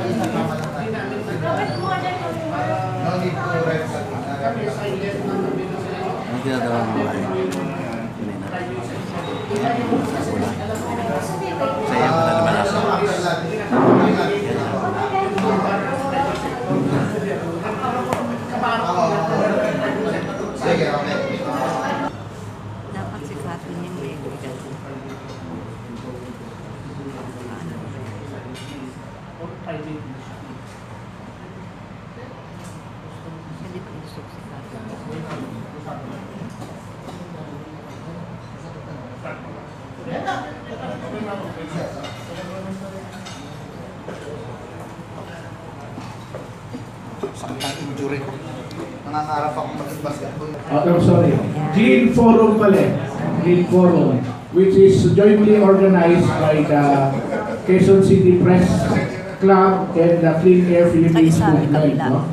Ang ginagawa ng mga saya mo na naman ako. Sige, okay. Dapat si Catherine yung may hindi ko usok si Sakit ang injury ko. Nangangarap ako maging basketball. I'm sorry. Clean Forum pala. Clean Forum, which is jointly organized by the Quezon City Press Club and the Clean Air Philippines movement. No?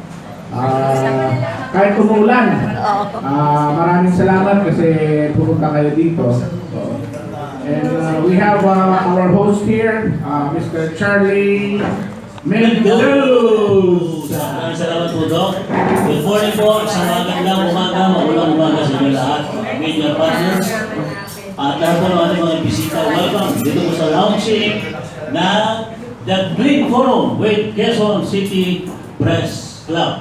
Kahit umulan, maraming salamat kasi pumunta kayo dito. And we have our host here, Mr. Charlie Mendoza. Maraming salamat po, Doc. Good morning po. Sa magandang umaga, magulang umaga sa inyo lahat. Media partners. At lahat po ng ating mga bisita. Welcome dito po sa launching na the Clean Forum with Quezon City Press Club.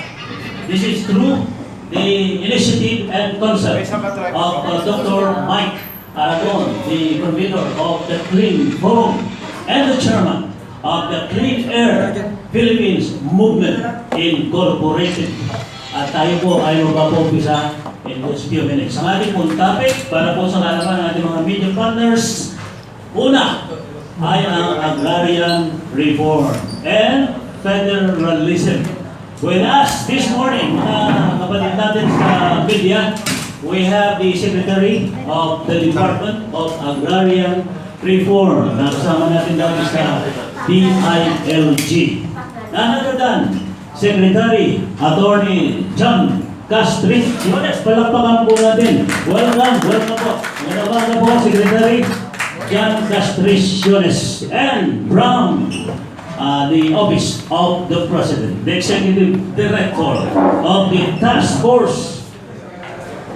This is through the initiative and concept of Dr. Mike Aragon, the convener of the Clean Forum and the chairman of the Clean Air Philippines movement incorporated. At tayo po ay magpapaumpisa in just few minutes. Ang ating pong topic para po sa kalaman ng ating mga media partners, una ay ang agrarian reform and federalism. With us this morning, mga kapatid natin sa media, we have the Secretary of the Department of Agrarian Reform. Nakasama natin dati sa DILG. Nanagadan, Secretary Atty. John Castriciones. Palakpakan po natin. Welcome po. Welcome po, Secretary John Castriciones. And from the Office of the President, the Executive Director of the Task Force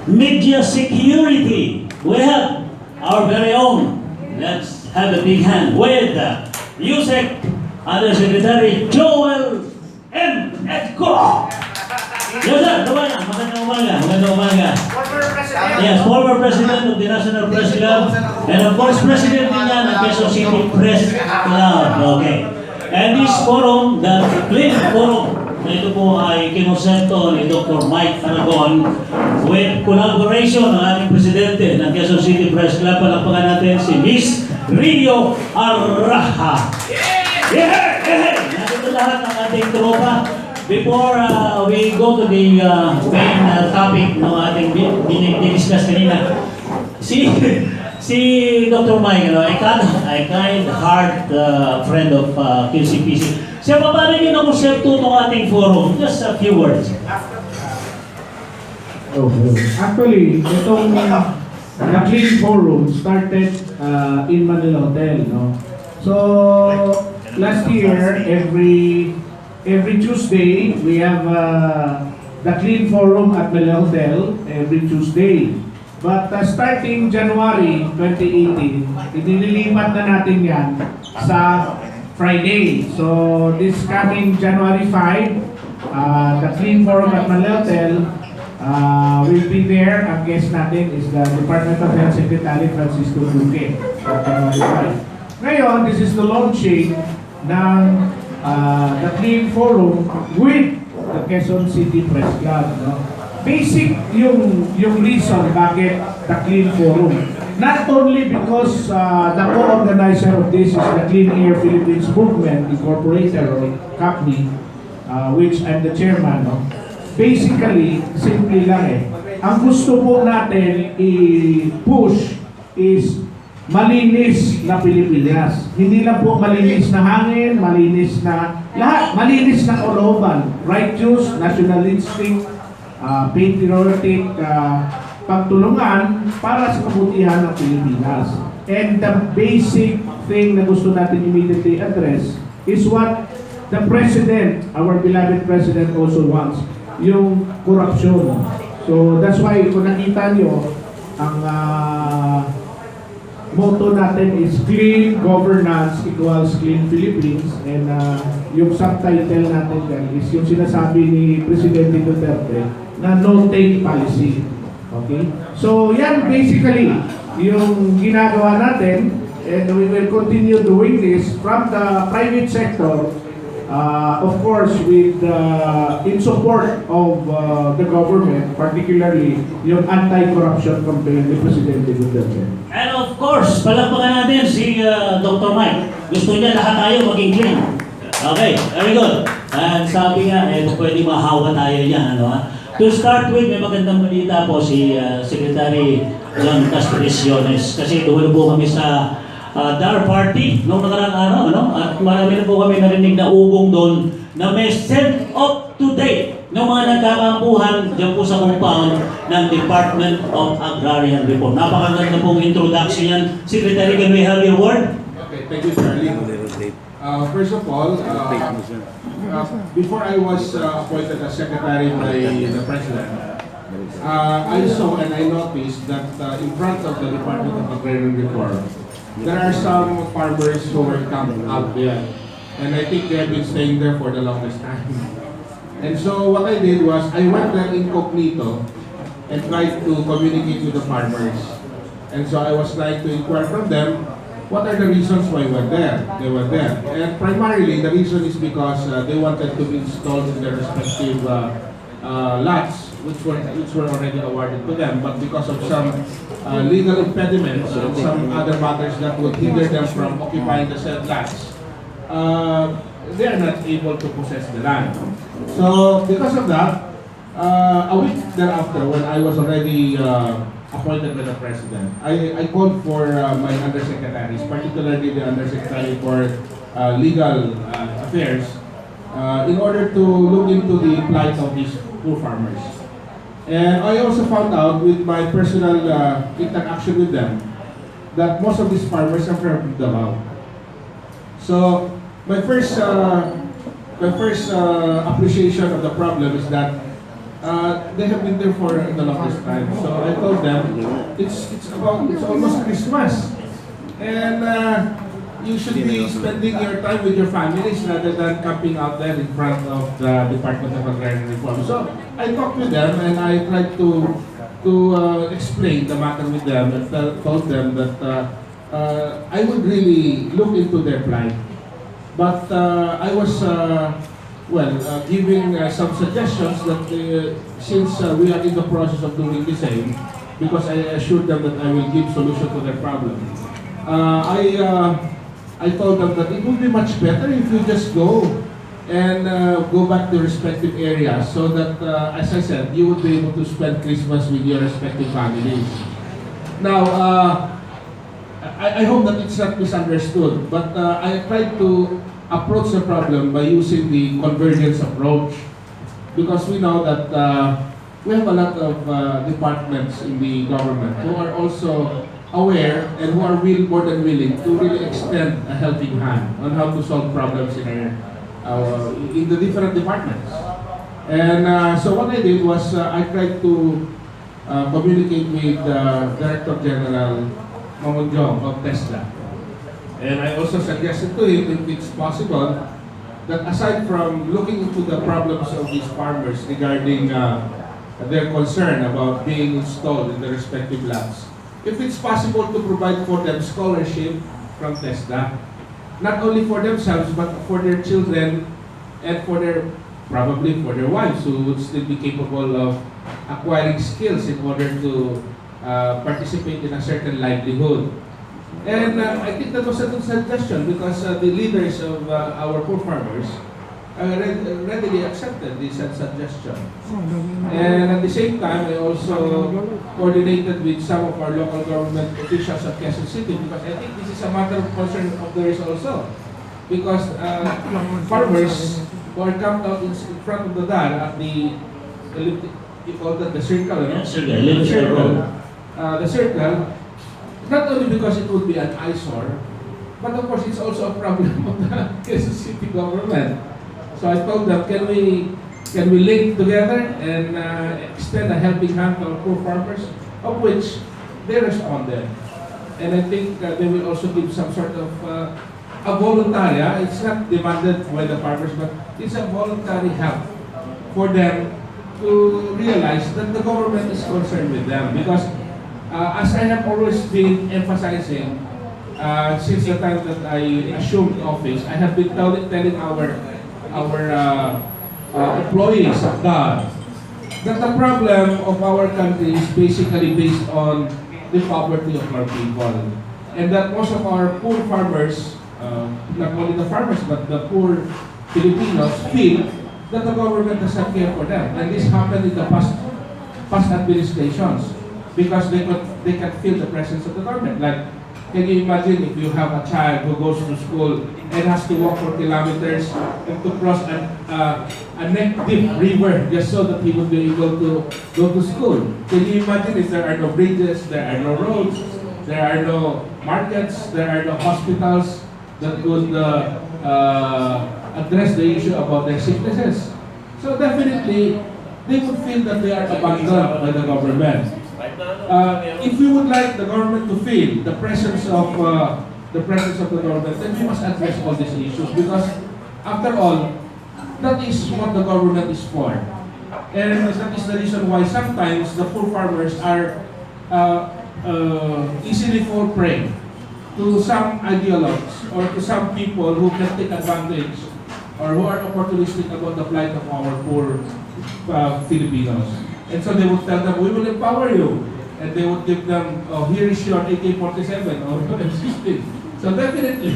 Media Security, we have our very own. Let's have a big hand with Usec Undersecretary Joel M. Egco. Yes, sir. Magandang umaga. Magandang umaga. Yes, former President of the National Press Club and of course President din yan ng Quezon City Press Club. Okay. And this forum, the Clean Forum, na ito po ay kinonsento ni Dr. Mike Aragon with collaboration ng ating Presidente ng Quezon City Press Club. Palakpakan natin si Ms.Rio Arata. Nandito lahat ng ating tropa. Before we go to the main topic ng ating diniscuss kanina, si Dr. Mike, a kind-heart friend of QCPC. Siya pa paano yun ang konsepto ng ating forum? Just a few words. Actually, itong the Clean Forum started in Manila Hotel. No? So, last year, every Tuesday, we have the Clean Forum at Manila Hotel every Tuesday. But starting January 2018, inililipat na natin yan sa Friday. So this coming January 5, the Clean Forum at Manila Hotel will be there. Ang guest natin is the Department of Health Secretary Francisco Duque. Ngayon, this is the launching ng the Clean Forum with the Quezon City Press Club. No? Basic yung reason bakit the Clean Forum. Not only because the co-organizer of this is the Clean Air Philippines movement, incorporated or CAPMI, which I'm the chairman. No? Basically, simple lang ang gusto po natin i-push is malinis na Pilipinas. Hindi lang po malinis na hangin, malinis na lahat, malinis na kalooban, righteous, nationalistic, patriotic pagtulungan para sa kabutihan ng Pilipinas. And the basic thing na gusto natin immediately address is what the president, our beloved president also wants yung corruption. So that's why kung nakita nyo, ang motto natin is clean governance equals clean Philippines, and yung subtitle natin dyan is yung sinasabi ni Presidente Duterte na no-take policy. Okay? So yan basically yung ginagawa natin, and we will continue doing this from the private sector, of course with in support of the government, particularly yung anti-corruption campaign ni Presidente Duterte. And of course, palakpakan natin si Dr. Mike. Gusto niya lahat tayo maging clean. Okay, very good. And sabi nga, pwede mahawa tayo yan. Ano, ha? To start with, may magandang balita po si Secretary John Castriciones. Kasi dulo po kami sa DAR party noong nakarang araw. Ano? At marami na po kami narinig na ugong doon na may send up to date ng mga nagkakampuhan dyan po sa compound ng Department of Agrarian Reform. Napakaganda pong introduction yan. Secretary, can we have your word? Okay, thank you, Charlie. First of all, before I was appointed as secretary by the president, I saw and I noticed that in front of the Department of Agrarian Reform, there are some farmers who were camped out there, and I think they have been staying there for the longest time. And so what I did was I went there incognito and tried to communicate with the farmers. And so I was trying to inquire from them what are the reasons why they were there. And primarily the reason is because they wanted to be installed in their respective lots, which were already awarded to them, but because of some legal impediments and some other matters that would hinder them from occupying the said lots, they are not able to possess the land. So because of that, a week thereafter, when I was already appointed by the president, I called for my undersecretaries, particularly the undersecretary for legal affairs, in order to look into the plight of these poor farmers. And I also found out with my personal interaction with them that most of these farmers are from Davao. So my first appreciation of the problem is that they have been there for the longest time. So I told them it's almost Christmas, and you should be spending your time with your families rather than camping out there in front of the Department of Agrarian Reform. So I talked with them and I tried to explain the matter with them and told them that I would really look into their plight. But I was giving some suggestions that since we are in the process of doing the same, because I assured them that I will give solution to their problem. I told them that it would be much better if you just go and go back to respective areas so that, as I said, you would be able to spend Christmas with your respective families. Now, I hope that it's not misunderstood, but I tried to approach the problem by using the convergence approach, because we know that we have a lot of departments in the government who are also aware and who are more than willing to really extend a helping hand on how to solve problems in the different departments. And so what I did was I tried to communicate with Director General Mamunjong of TESDA. And I also suggested to him, if it's possible, that aside from looking into the problems of these farmers regarding their concern about being installed in the respective lots, if it's possible to provide for them scholarship from TESDA, not only for themselves but for their children and probably for their wives, who would still be capable of acquiring skills in order to participate in a certain livelihood. And I think that was a good suggestion, because the leaders of our poor farmers readily accepted this suggestion. And at the same time, I also coordinated with some of our local government officials of Quezon City, because I think this is a matter of concern of theirs also. Because farmers who are camped out in front of the DAR at the, you call that the circle, no? The circle, not only because it would be an eyesore, but of course it's also a problem of the Quezon City government. So I told them, can we link together and extend a helping hand to our poor farmers, of which they responded. And I think they will also give some sort of a voluntary, it's not demanded by the farmers, but it's a voluntary help for them to realize that the government is concerned with them. Because as I have always been emphasizing, since the time that I assumed office, I have been telling our employees of God that the problem of our country is basically based on the poverty of our people. And that most of our poor farmers, not only the farmers, but the poor Filipinos feel that the government does not care for them. And this happened in the past administrations because they can feel the presence of the government. Like, can you imagine if you have a child who goes to school and has to walk for kilometers and to cross a neck-deep river just so that he would be able to go to school? Can you imagine if there are no bridges, there are no roads, there are no markets, there are no hospitals that could address the issue about their sicknesses? So definitely, they would feel that they are abandoned by the government. If we would like the government to feel the presence of the government, then we must address all these issues because, after all, that is what the government is for. And that is the reason why sometimes the poor farmers are easily fall prey to some ideologues or to some people who can take advantage or who are opportunistic about the plight of our poor Filipinos. And so they would tell them, we will empower you. And they would give them, oh, here is your AK-47 or M16. So definitely,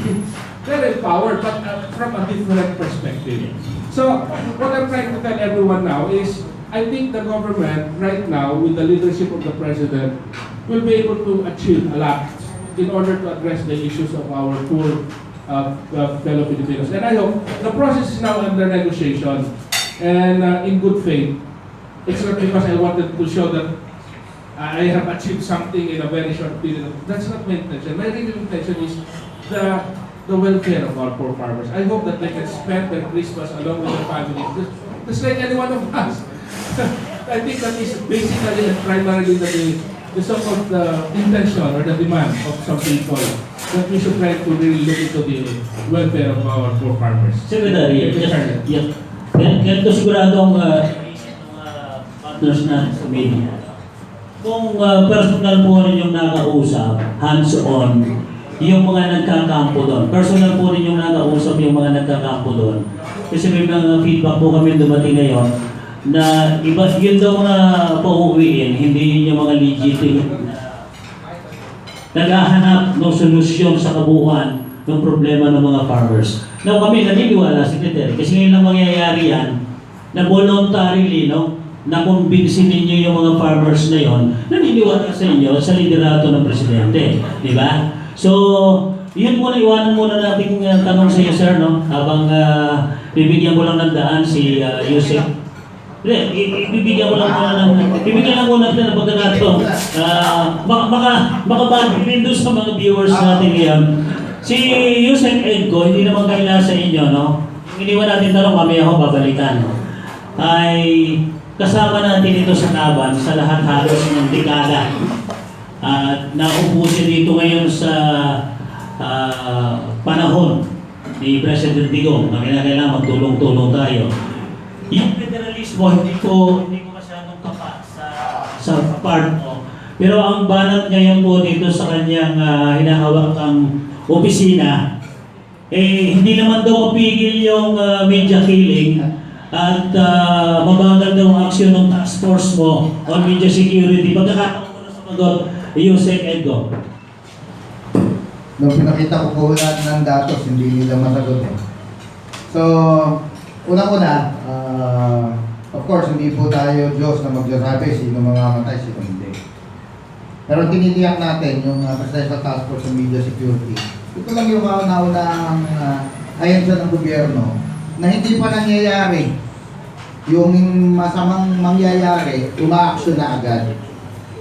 they're empowered, but from a different perspective. So what I'm trying to tell everyone now is, I think the government right now, with the leadership of the President, will be able to achieve a lot in order to address the issues of our poor fellow Filipinos. And I hope the process is now under negotiation and in good faith. It's not because I wanted to show that I have achieved something in a very short period. That's not my intention. My real intention is the welfare of our poor farmers. I hope that they can spend their Christmas along with their families, just like any one of us. I think that is basically and primarily the so-called intention or the demand of some people that we should try to really look into the welfare of our poor farmers. Secretary, yes. Ganito siguradong partners na sa media. Kung personal po rin yung nakausap, hands-on, yung mga nagkakampo doon. Personal po rin yung nakausap yung mga nagkakampo doon. Kasi may mga feedback po kami dumating ngayon na iba yun daw mga pauuwiin, hindi yun yung mga legitimate na naghahanap ng solusyon sa kabuuan ng problema ng mga farmers. Now kami naniniwala, Secretary, kasi ngayon lang mangyayari yan na voluntarily, no? Na-convince ninyo yung mga farmers na yon, naniniwala sa inyo sa liderato ng Presidente. Di ba? So, yun muna, iwanan muna nating tanong sa iyo, sir, no? Habang bibigyan ko lang ng daan si Usec. Bibigyan ko lang muna ng pagkakataon. Makabagin doon sa mga viewers natin ngayon. Si Usec Egco, hindi naman kaila sa inyo, no? Iniwan natin tanong, mamaya ako babalikan. Ay kasama natin ito sa laban sa lahat halos ng dekada. At naupo siya dito ngayon sa panahon ni President Digong na kailangan magtulong-tulong tayo. Yung federalismo, hindi ko masyadong kapat sa part ko. Pero ang banat ngayon po dito sa kanyang hinahawakang opisina, hindi naman daw mapigil yung media killing at mabagal daw ang aksyon ng task force mo on media security. Pagkakataon ko na sumagot, Usec Egco. Nung pinakita ko po lahat ng datos, hindi nila masagot. So, unang-una, of course, hindi po tayo Diyos na magsasabi sino mamamatay, sino hindi. Pero tinitiyak natin yung Presidential Task Force sa Media Security. Ito lang yung kauna-unang ahensya ng gobyerno na hindi pa nangyayari. Yung masamang mangyayari, uma-action na agad.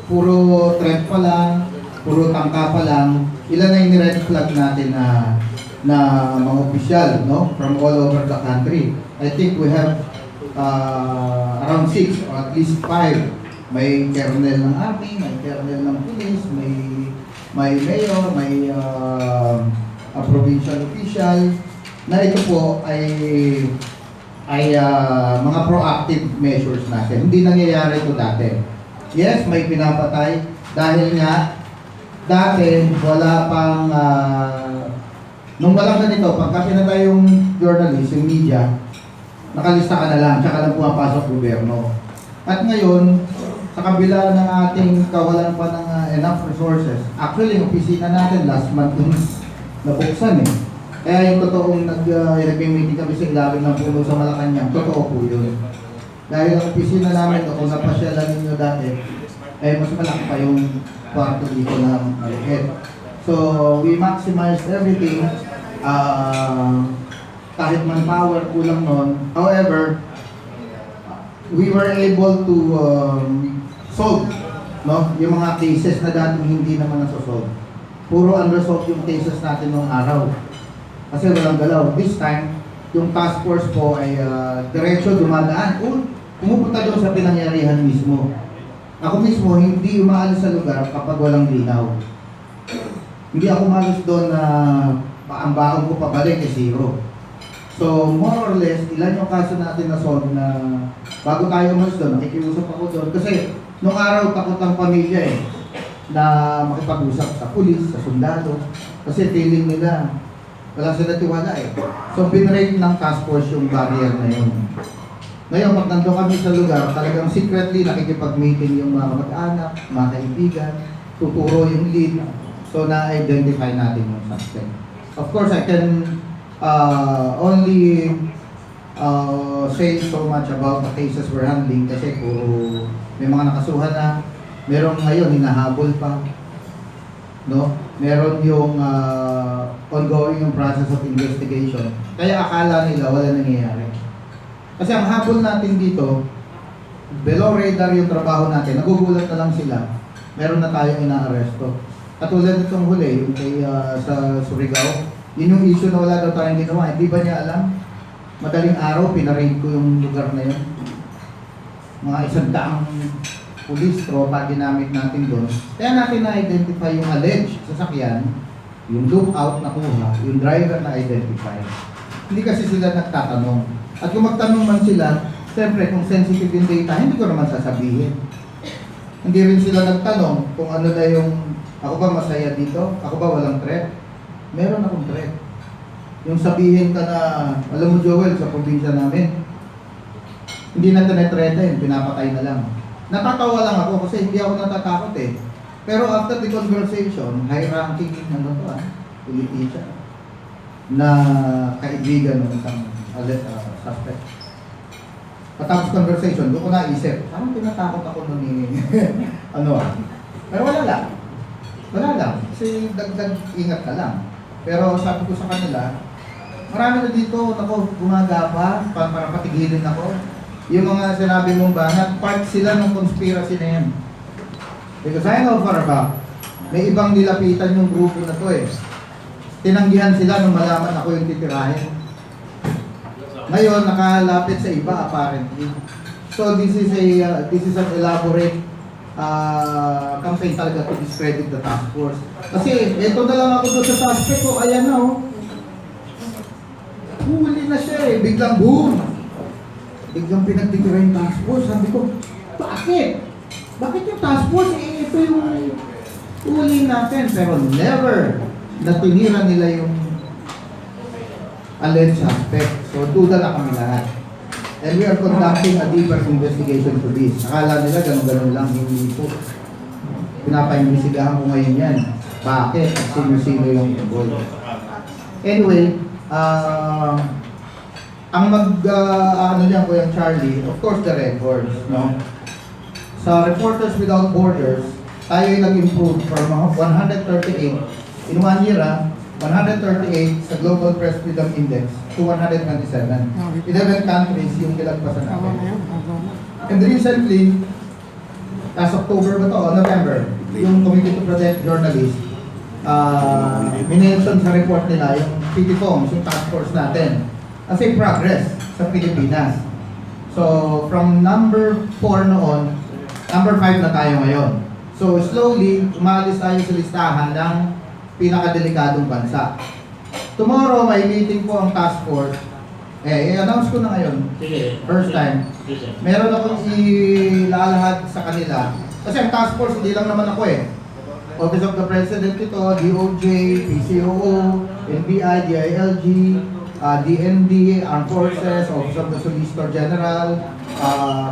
Puro threat pa lang, puro tangka pa lang. Ilan na yung red flag natin na na mga opisyal, no, from all over the country. I think we have around 6 or at least 5. May colonel ng army, may colonel ng police, may mayor, may provincial official, na ito po ay mga proactive measures natin. Hindi nangyayari ito dati. Yes, may pinapatay dahil nga dati wala pang nung walang ganito, pagka pinatay yung journalist, yung media, nakalista ka na lang, tsaka lang pumapasok gobyerno. At ngayon, sa kabila ng ating kawalan pa ng enough resources, actually yung opisina natin last month yung nabuksan eh. Kaya yung totoong nag-meeting kami sa ilalim ng puno sa Malacanang, totoo po yun. Dahil ang opisina namin, kung napasyalan ninyo dati, eh mas malaki pa yung kwarto dito na maliit. So, we maximized everything. Kahit manpower, kulang nun. However, we were able to solve, no, yung mga cases na dati hindi naman nasosolve. Puro unresolved yung cases natin noong araw. Kasi walang galaw. This time, yung task force po ay diretso dumadaan. Pumupunta doon sa pinangyarihan mismo. Ako mismo, hindi umaalis sa lugar kapag walang linaw. Hindi ako umalis doon na ang baon ko pabalik ay 0. So, more or less, ilan yung kaso natin na-solve na bago tayo umalis doon, nakikiusap ako doon. Kasi, nung araw, takot ang pamilya eh, na makipag-usap sa pulis, sa sundalo. Kasi feeling nila, wala sila tiwala eh. So, binrate ng task force yung barrier na yun. Ngayon, pag nandun kami sa lugar, talagang secretly nakikipag-meeting yung mga mag-anak, mga kaibigan, tuturo yung lead. So, na-identify natin yung suspect. Of course, I can only say so much about the cases we're handling kasi puro may mga nakasuhan na, merong ngayon hinahabol pa, no? Meron yung ongoing yung process of investigation. Kaya akala nila wala nangyayari. Kasi ang habol natin dito, below radar yung trabaho natin, nagugulat na lang sila. Meron na tayong inaaresto. Katulad nitong huli, yung kay, sa Surigao, yun yung issue na wala daw tayong ginawa. Hindi ba niya alam? Madaling araw, pinaraid ko yung lugar na yun. Mga 100 pulis, tropa ginamit natin doon. Kaya natin na-identify yung alleged sasakyan, yung lookout na kuha, yung driver na identify. Hindi kasi sila nagtatanong. At kung magtanong man sila, siyempre kung sensitive yung data, hindi ko naman sasabihin. Hindi rin sila nagtanong kung ano na yung, ako ba masaya dito? Ako ba walang threat? Meron akong threat. Yung sabihin ka na, alam mo Joel, sa probinsya namin, hindi na tinetreta yun, pinapatay na lang. Natatawa lang ako kasi hindi ako natatakot eh. Pero after the conversation, high-ranking politician na kaibigan ng isang suspect. Patapos conversation, doon ko naisip, parang tinatakot ako nun Pero wala lang. Wala lang. Kasi dagdag ingat ka lang. Pero sabi ko sa kanila, marami na dito, gumagapa, para patigilin ako. Yung mga sinabi mong banat, part sila ng conspiracy na yan. Because I know for a fact, may ibang nilapitan yung grupo na to eh. Tinanggihan sila nung malaman ako yung titirahin. Ngayon, nakalapit sa iba apparently. So this is an elaborate campaign talaga to discredit the task force. Kasi ito na lang ako doon sa suspect ko, ayan na oh. Huli na siya eh, biglang boom. Biglang pinagtitira yung task force. Sabi ko, bakit? Bakit yung task force? Eh, ito yung huli natin. Pero never na tinira nila yung alleged suspect. So, duda na kami lahat. And we are conducting a deeper investigation to this. Akala nila ganun-ganun lang, hindi po. Pinapaimbisigahan ko ngayon yan. Bakit? Sino-sino yung involved. Anyway, ang Kuya Charlie, of course the records, no? Sa Reporters Without Borders, tayo ay nag-improve from 138 in 1 year, 138 sa Global Press Freedom Index to 127. 11 countries yung nilagpasan natin. And recently, as October ba to, November, yung Committee to Protect Journalists, minention sa report nila yung PTFoMS, yung task force natin, as a progress sa Pilipinas. So, from number 4 noon, number 5 na tayo ngayon. So, slowly, umalis tayo sa listahan ng pinakadelikadong bansa. Tomorrow, may meeting po ang task force. I-announce ko na ngayon. Sige. First time. Sige. Meron akong ilalahad sa kanila. Kasi ang task force, hindi lang naman ako eh. Office of the President ito, DOJ, PCOO, NBI, DILG, DND, Armed Forces, Office of the Solicitor General,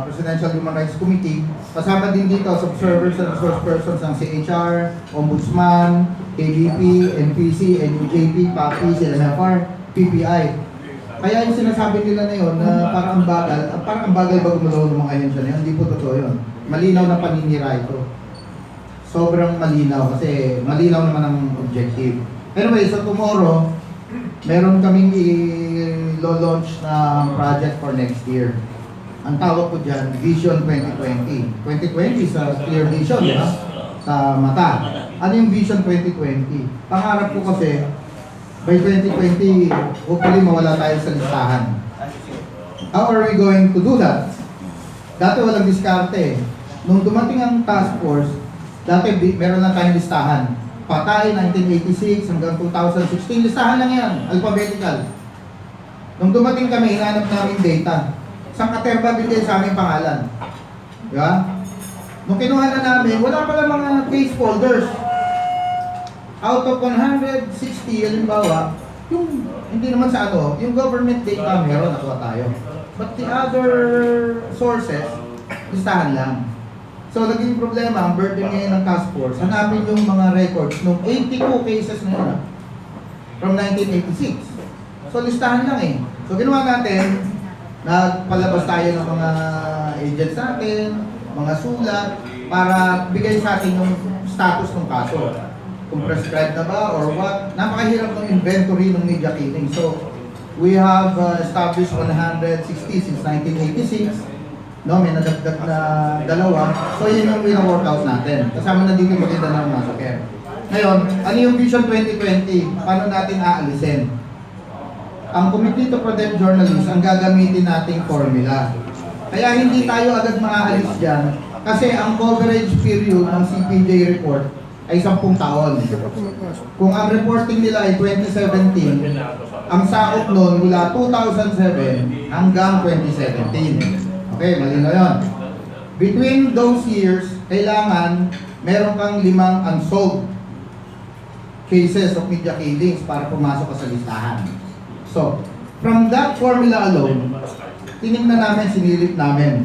Presidential Human Rights Committee. Kasama din dito sa observers and resource persons ng CHR, Ombudsman, KBP, NPC, NUJP, PAPI, CNFR, PPI. Kaya yung sinasabi nila na yun na parang ang bagal ba gumalaw ng mga ahensya na yun, hindi po totoo yun. Malinaw na paninira ito. Sobrang malinaw kasi malinaw naman ang objective. Anyway, so tomorrow, meron kaming i-launch na project for next year. Ang tawag ko dyan, Vision 2020. 2020 sa clear vision, Yes. ha? Sa mata. Ano yung Vision 2020? Pangarap ko kasi, by 2020, hopefully mawala tayo sa listahan. How are we going to do that? Dati walang diskarte. Nung dumating ang task force, dati meron lang tayong listahan. Patay, 1986 hanggang 2016, listahan lang yan, alphabetical. Nung dumating kami, hinanap namin data. Isang katerba bigay sa aming pangalan. Diba? Nung kinuha na namin, wala pala mga case folders. Out of 160, halimbawa, yung, hindi naman sa ano, yung government data meron, nakuha tayo. But the other sources, listahan lang. So, naging problema, ang burden ngayon ng task force, hanapin yung mga records nung 82 cases na yun, from 1986. So, listahan lang eh. So, ginawa natin, nagpalabas tayo ng mga agents natin, mga sulat, para bigay sa atin yung status ng kaso. Kung prescribed na ba or what. Napakahirap ng inventory ng media killing. So, we have established 160 since 1986. No, may nadagdag na dalawa. So, yun yung wina-workout natin. Kasama na dito yung maganda ng massacre. Ngayon, ano yung Vision 2020? Paano natin aalisin? Ang Committee to Protect Journalists ang gagamitin nating formula. Kaya hindi tayo agad maaalis dyan kasi ang coverage period ng CPJ report ay 10 taon. Kung ang reporting nila ay 2017, ang sakop nun mula 2007 hanggang 2017. Okay, malinaw yun. Between those years, kailangan meron kang 5 unsolved cases of media killings para pumasok ka sa listahan. So, from that formula alone, tinignan namin, sinilip namin.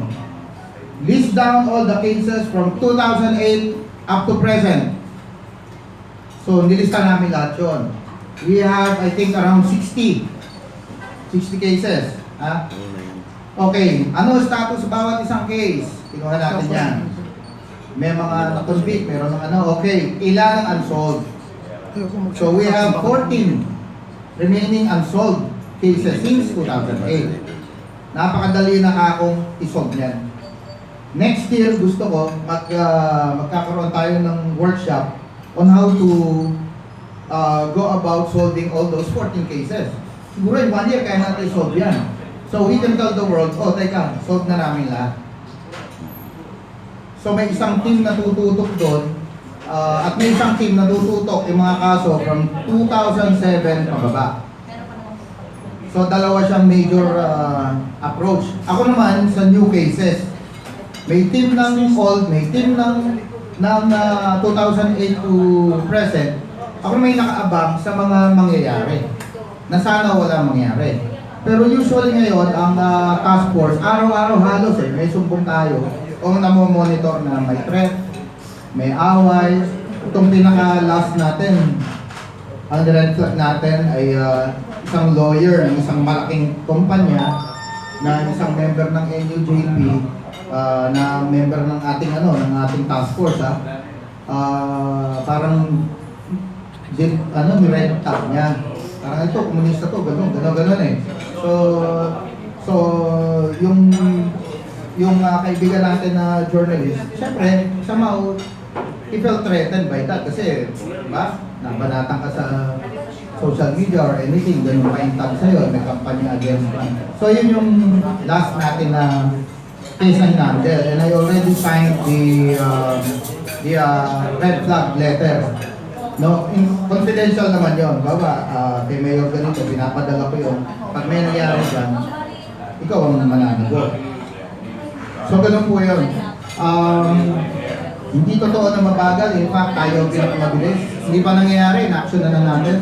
List down all the cases from 2008 up to present. So, nilista namin lahat yun. We have, I think, around 60 cases. Ha? Okay, ano status bawat isang case? Kinuha natin yan. May mga na-convict, meron ng ano. Okay, ilan ang unsolved? So we have 14 remaining unsolved cases since 2008. Napakadali na akong isolve yan. Next year, gusto ko, magkakaroon tayo ng workshop on how to go about solving all those 14 cases. Siguro in 1 year, kaya natin solve yan. So we can tell the world, oh teka, solve na namin lahat. So may isang team na tututok doon, at may isang team na tututok yung mga kaso from 2007 pababa. So dalawa siyang major approach. Ako naman sa new cases, may team ng old, may team ng 2008 to present. Ako may nakaabang sa mga mangyayari na sana wala mangyari. Pero usually ngayon, ang task force, araw-araw halos may sumbong tayo o namomonitor na may threat, may away. Itong pinaka-last natin, ang red flag natin ay isang lawyer ng isang malaking kumpanya na isang member ng NUJP, na member ng ating ng ating task force parang ni-red tag niya. Parang ito, komunista to, gano'n eh. So yung kaibigan natin na journalist, syempre, he felt threatened by that kasi, diba? Nabanatan ka sa social media or anything, ganun pa-intag sa'yo, may kampanya against ka. So yun yung last natin na case na hinandle. And I already signed the red flag letter. No, confidential naman yun. Baba, kay Mayor ganito, pinapadala ko yun. Pag may nangyari dyan, ikaw ang mananagot. So ganun po yun. Hindi totoo na mabagal. In fact, tayo pinakamabilis. Hindi pa nangyayari, in-action na natin.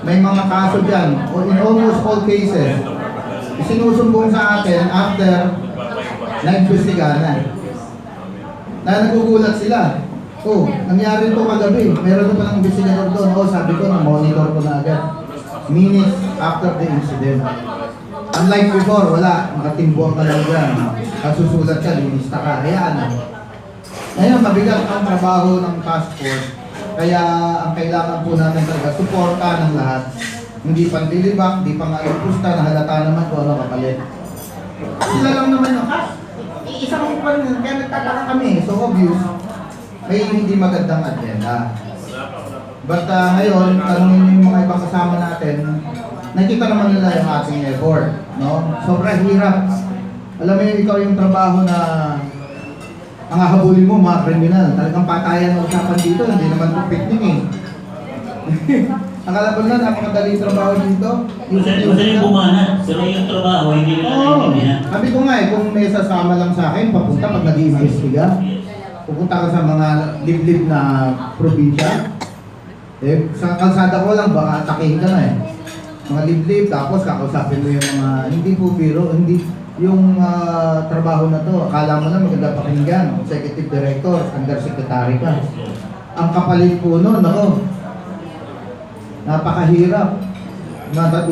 May mga kaso dyan, in almost all cases, isinusumbong sa atin after na-investigahan na. Nagugulat sila. Oh, nangyari ito kagabi. Meron na palang investigador doon. Oh, sabi ko, na-monitor ko na agad. Minutes after the incident. Unlike before, wala. Makatimbuang ka lang dyan. Kasusulat ka, linista ka. Hayaan na. Ngayon, mabigat ang trabaho ng task force. Kaya ang kailangan po natin talaga, suporta ng lahat. Hindi pandilibak, hindi pang pusta, na halata naman kung ano kapalit. Sila lang naman yung, isang pa rin, kaya nagtataka kami. So obvious, may hindi magandang agenda. But ngayon, tanongin yung mga ibang kasama natin, nakikita naman nila yung ating effort. No? Sobrang hirap. Alam mo yung ikaw yung trabaho na ang hahabulin mo, mga kriminal. Talagang patayan ang usapan dito, hindi naman ito picnic eh. Akala ko na, napakadali trabaho dito. Madaling bumana, pero yung trabaho, hindi nila naiintindihan. Sabi ko nga eh, kung may sasama lang sa akin, papunta pag nag-iimbestiga. Pupunta ka sa mga liblib na probinsya. Eh, sa kalsada ko lang, baka atakihin ka na eh. Mga liblib, tapos kakausapin mo yung mga, hindi po biro, hindi, yung trabaho na to, akala mo na maganda pakinggan, executive director, undersecretary ka. Ang kapalit po nun, ako, napakahirap.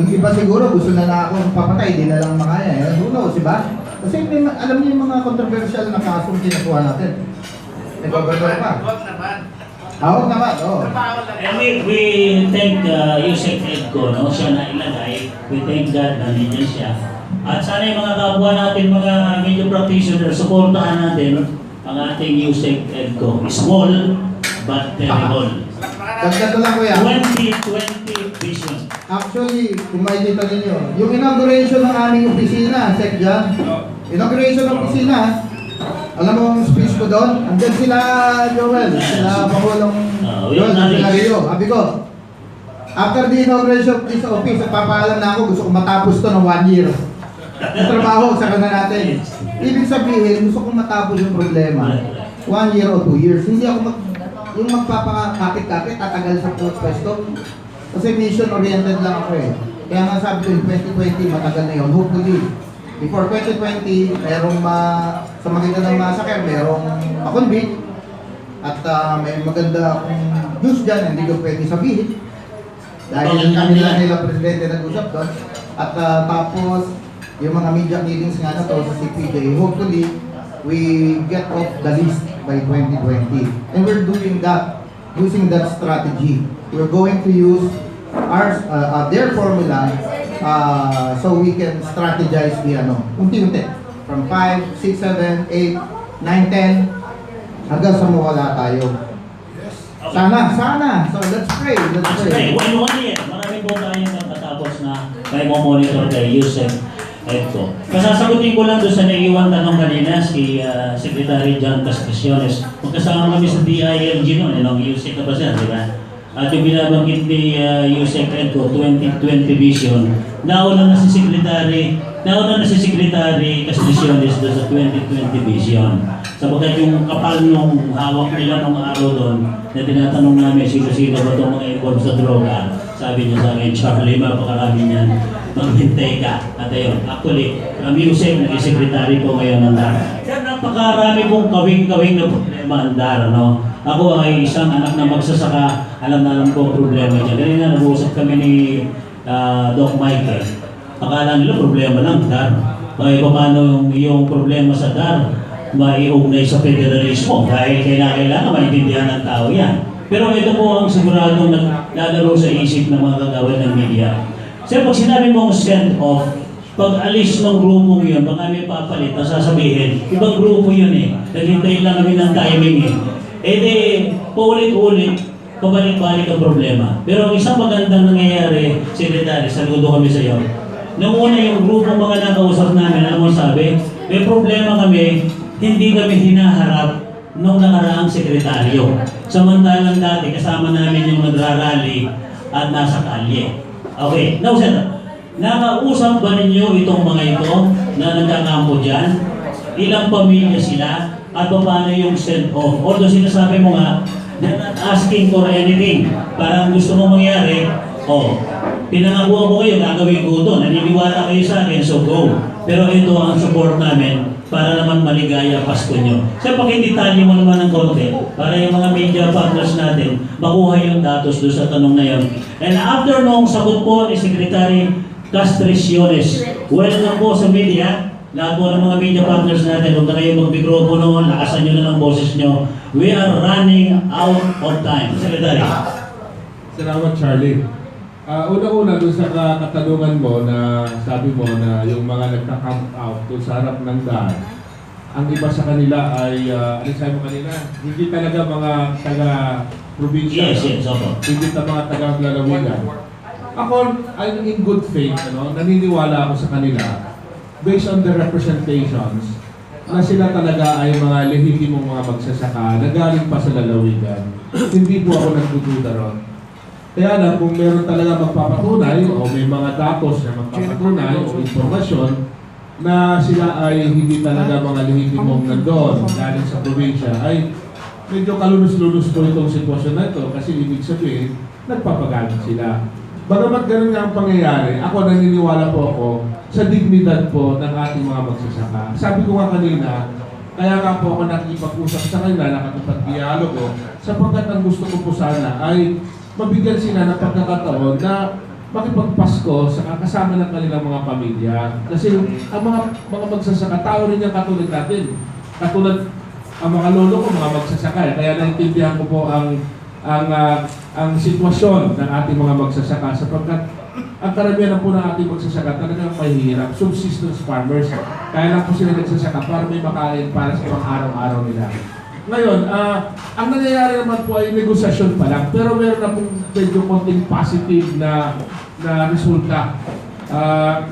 Yung iba siguro gusto na akong papatay, di na lang makaya. Who knows, diba? Kasi alam niyo yung mga controversial na kasong kinakuha natin. Nagbabago pa. Hawak naman, oo. And we thank Usec Egco, no? Siya na ilagay. We thank God na nandiyan siya. At sana yung mga kapwa natin, mga media practitioners, supportahan natin ang ating Usec Egco. Small, but terrible. Dagdag ko lang kuya. 2020 vision. Actually, kung makikita ninyo, yung inauguration ng aming opisina, Sec Jan, inauguration ng opisina, alam mo ang speech ko doon? Andyan sila, Joel, sila Pangulong Joel, sila Rio. Sabi ko, after the inauguration of this office, papaalam na ako, gusto ko matapos to ng 1 year. Yung trabaho, saka na natin. Ibig sabihin, gusto ko matapos yung problema. 1 year o 2 years. Hindi ako yung magpapakapit-kapit, tatagal sa pwesto. Kasi mission-oriented lang ako eh. Kaya nga sabi ko, in 2020, matagal na yun. Hopefully, before 2020, merong sa magitan ng masakyan, merong makonvict. At may maganda akong news dyan, hindi ko pwede sabihin. Dahil nila presidente nag-usap doon. At tapos, yung mga media meetings nga na to sa CPJ, hopefully, we get off the list by 2020. And we're doing that, using that strategy. We're going to use their formula so we can strategize the unti-unti. From 5, 6, 7, 8, 9, 10, hanggang sa mawala tayo. Sana. So let's pray. Okay, 1 year. Marami po tayong natatapos na may monitor kay Usec Egco. Kasasagutin ko lang doon sa naiiwan tanong kanina si Secretary John Castriciones. Magkasama kami sa DILG noon, Usec ka pa siya, di ba? At yung binabanggit ni Usec Egco 2020 vision, nauna na si Secretary Castriciones doon sa 2020 vision. Sapagkat yung kapal nung hawak nila nung araw doon, na tinatanong namin sino-sino ba itong mga involved sa droga, sabi niya sa akin, Charlie, mapakarami niyan, maghintay ka. At ayun, actually, ang Usec, naging secretary ko ngayon ng DAR. Kaya napakarami kong kawing-kawing na problema ang DAR, no? Ako ay isang anak na magsasaka, alam ko ang problema niya. Ganyan na, nag-uusap kami ni Doc Mike. Akala nila problema lang, DAR. Kaya paano yung problema sa DAR, maiugnay sa federalismo dahil kailangan maintindihan ng tao yan. Pero ito po ang siguradong naglalaro sa isip ng mga kagawin ng media. Sir, pag sinabi mong send off, pag alis ng grupong yun, baka may papalit, sasabihin, ibang grupo yun eh. Naghintay lang kami ng timing eh. Eh di, paulit-ulit, pabalik-balik ang problema. Pero ang isang magandang nangyayari, Secretary, saludo kami sa iyo. Noong una yung grupong mga nakausap namin, alam mo sabi, may problema kami, hindi kami hinaharap nung nakaraang sekretaryo. Samantalang dati, kasama namin yung nagrarally at nasa kalye. Okay, now sir, nakausap ba ninyo itong mga ito na nagkakampo dyan? Ilang pamilya sila? At paano yung send-off? Although sinasabi mo nga, they're not asking for anything. Parang gusto mo mangyari, pinangakuha ko kayo, gagawin ko ito, naniniwala kayo sa akin, so go. Pero ito ang support namin para naman maligaya Pasko nyo. So pakidetalye mo naman ng konti para yung mga media partners natin makuha yung datos doon sa tanong na yun. And after nung sagot po ni Secretary Castriciones, welcome po sa media. Lahat po ng mga media partners natin, huwag na kayo mag-mikropono, lakasan nyo na ng boses nyo. We are running out of time. Secretary. Salamat, Charlie. Una-una doon sa katanungan mo na sabi mo na yung mga nagka-camp out doon sa harap ng daan, ang iba sa kanila ay, ano sabi mo kanina, hindi talaga mga taga-probinsya. Yes, opo. Hindi na mga taga-lalawigan. Ako, I'm in good faith, naniniwala ako sa kanila based on the representations na sila talaga ay mga lehitimong mga magsasaka na galing pa sa lalawigan. Hindi po ako nagdududa ron. Kaya lang, kung meron talaga magpapatunay o may mga datos na magpapatunay o informasyon na sila ay hindi talaga mga lehitimong nandoon galing sa probinsya, ay medyo kalunos-lunos po itong sitwasyon na ito kasi ibig sabihin, nagpapagalit sila. Bagamat ganun nga ang pangyayari, ako naniniwala po ako sa dignidad po ng ating mga magsasaka. Sabi ko nga kanina, kaya nga po ako nakipag-usap sa kanila, nakapag-dialogo, sapagkat ang gusto ko po sana ay mabigyan sila ng pagkakataon na makipagpasko sa kasama ng kanilang mga pamilya. Kasi ang mga magsasaka, tao rin yung katulad natin. Katulad ang mga lolo ko, mga magsasaka. Kaya naintindihan ko po ang sitwasyon ng ating mga magsasaka sapagkat ang karamihan po ng ating magsasaka talagang mahihirap, subsistence farmers. Kaya lang po sila nagsasaka para may makain para sa pang-araw-araw nila. Ngayon, ang nangyayari naman po ay negosasyon pa lang, pero meron na pong medyo konting positive na resulta.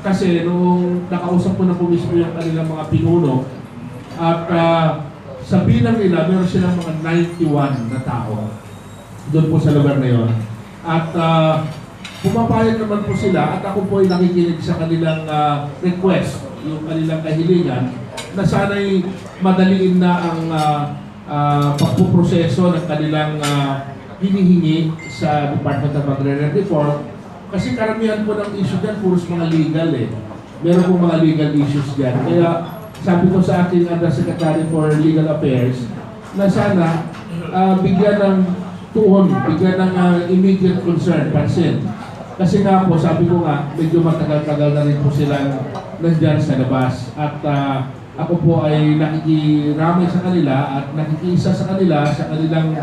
Kasi nung nakausap ko na po mismo yung kanilang mga pinuno, at sa bilang nila, meron silang mga 91 na tao doon po sa lugar na yun. At pumapayag naman po sila at ako po ay nakikinig sa kanilang request, yung kanilang kahilingan, na sana'y madaliin na ang pagpuproseso ng kanilang hinihingi sa Department of Agrarian Reform. Kasi karamihan po ng issue dyan, puros mga legal Meron po mga legal issues dyan. Kaya sabi ko sa aking Undersecretary for Legal Affairs na sana bigyan ng tuhon, bigyan ng immediate concern, pansin. Kasi nga po, sabi ko nga, medyo matagal-tagal na rin po silang nandyan sa labas. At ako po ay nakikiramay sa kanila at nakikiisa sa kanila sa kanilang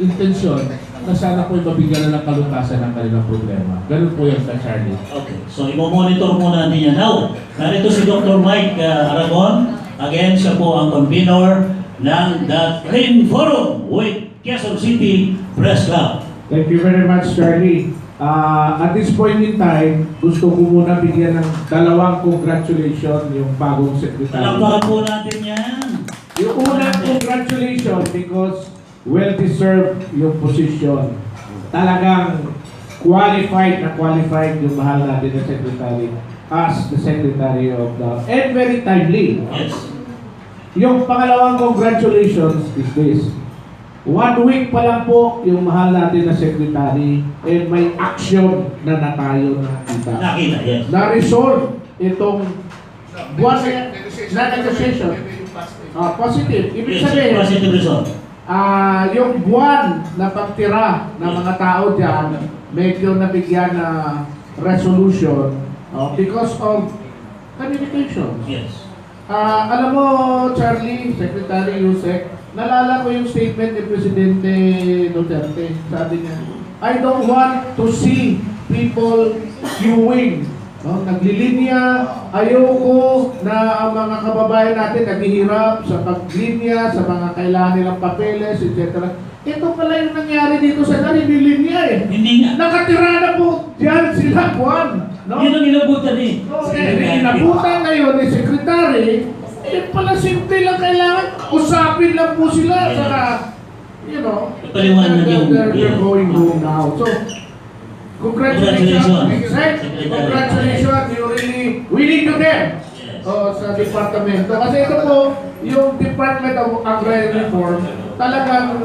intensyon na sana po ay mabigyan na ng kalutasan ng kanilang problema. Ganun po yan, Charlie. Okay, so i-monitor muna natin yan. Now, narito si Dr. Mike Aragon. Again, siya po ang convenor ng The Green Forum with QUEZON City Press Club. Thank you very much, Charlie. At this point in time, gusto ko muna bigyan ng dalawang congratulations yung bagong secretary. Palakpakan po natin yan. Yung unang congratulations because well-deserved yung position. Talagang qualified yung mahal natin na secretary as the secretary of the... And very timely. Yes. Yung pangalawang congratulations is this. 1 week pa lang po yung mahal natin na secretary and may action na tayo nakita. Nakita, yes. Na-resolve itong buwan na negotiation. Positive. Ibig sabihin, Positive result. yung buwan na pagtira ng mga tao dyan, medyo nabigyan na resolution because of communication. Yes. Alam mo, Charlie, Secretary Usec, nalala ko yung statement ni Presidente Duterte. Sabi niya, I don't want to see people queuing. Naglilinya, ayoko na ang mga kababayan natin naghihirap sa paglinya, sa mga kailangan nilang papeles, etc. ito pala yung nangyari dito sa Naribilin niya eh. Hindi nga. Nakatira na po dyan sila, Juan. No? Yun ang inabutan eh. Inabutan ngayon ni Secretary, pala simple lang kailangan, usapin lang po sila. Saka, you know, Paliwanag yung... they're going home now. So, congratulations. Congratulations. We need to them sa departamento. Kasi ito po, yung Department of Agrarian Reform, talagang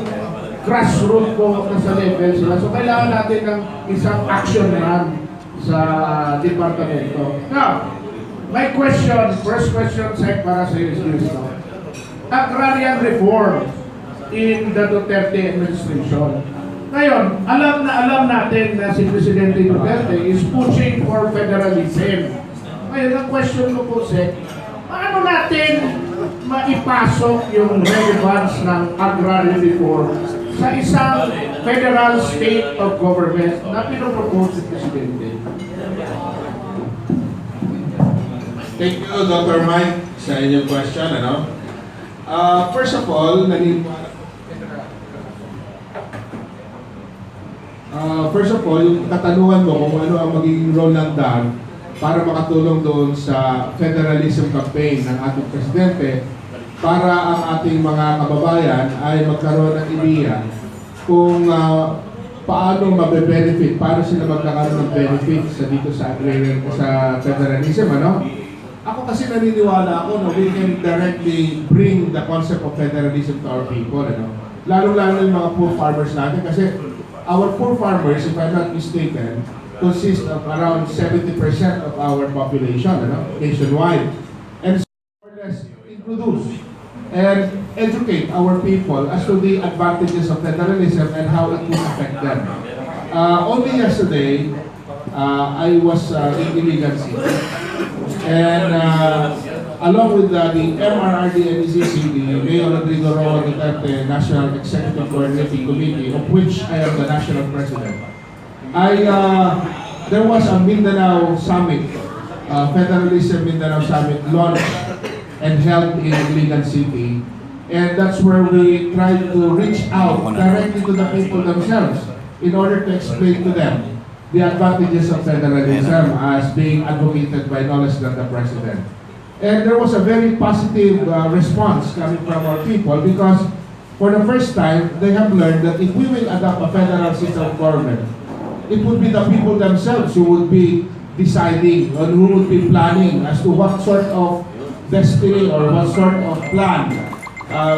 grassroots po na sa level sila. So, kailangan natin ng isang action plan sa departamento. Now, my question, first question, Sec, para sa iyo is agrarian reform in the Duterte administration. Ngayon, alam natin na si Presidente Duterte is pushing for federalism. Ngayon, ang question ko po, Sec, paano natin maipasok yung relevance ng agrarian reform sa isang federal state of government na pinopropose ni Presidente? Thank you, Dr. Mike, sa inyong question. First of all, yung katanungan mo kung ano ang magiging role ng DAN para makatulong doon sa federalism campaign ng ating presidente para ang ating mga kababayan ay magkaroon ng ideya kung paano mabe-benefit, paano sila magkakaroon ng benefit dito sa agrarian, sa federalism, Ako kasi naniniwala ako na we can directly bring the concept of federalism to our people, Lalo-lalo yung mga poor farmers natin kasi our poor farmers, if I'm not mistaken, consist of around 70% of our population, nationwide. And so more or less introduce and educate our people as to the advantages of federalism and how it will affect them. Only yesterday, I was in Iligan City. And along with the MRRD and ECC, the Mayor Rodrigo Roa Duterte National Executive Coordinating Committee, of which I am the National President, there was a Mindanao Summit, Federalism Mindanao Summit launched and held in Iligan City. And that's where we tried to reach out directly to the people themselves in order to explain to them the advantages of federalism as being advocated by no less than the President. And there was a very positive response coming from our people because for the first time, they have learned that if we will adopt a federal system of government, it would be the people themselves who would be deciding and who would be planning as to what sort of destiny or what sort of plan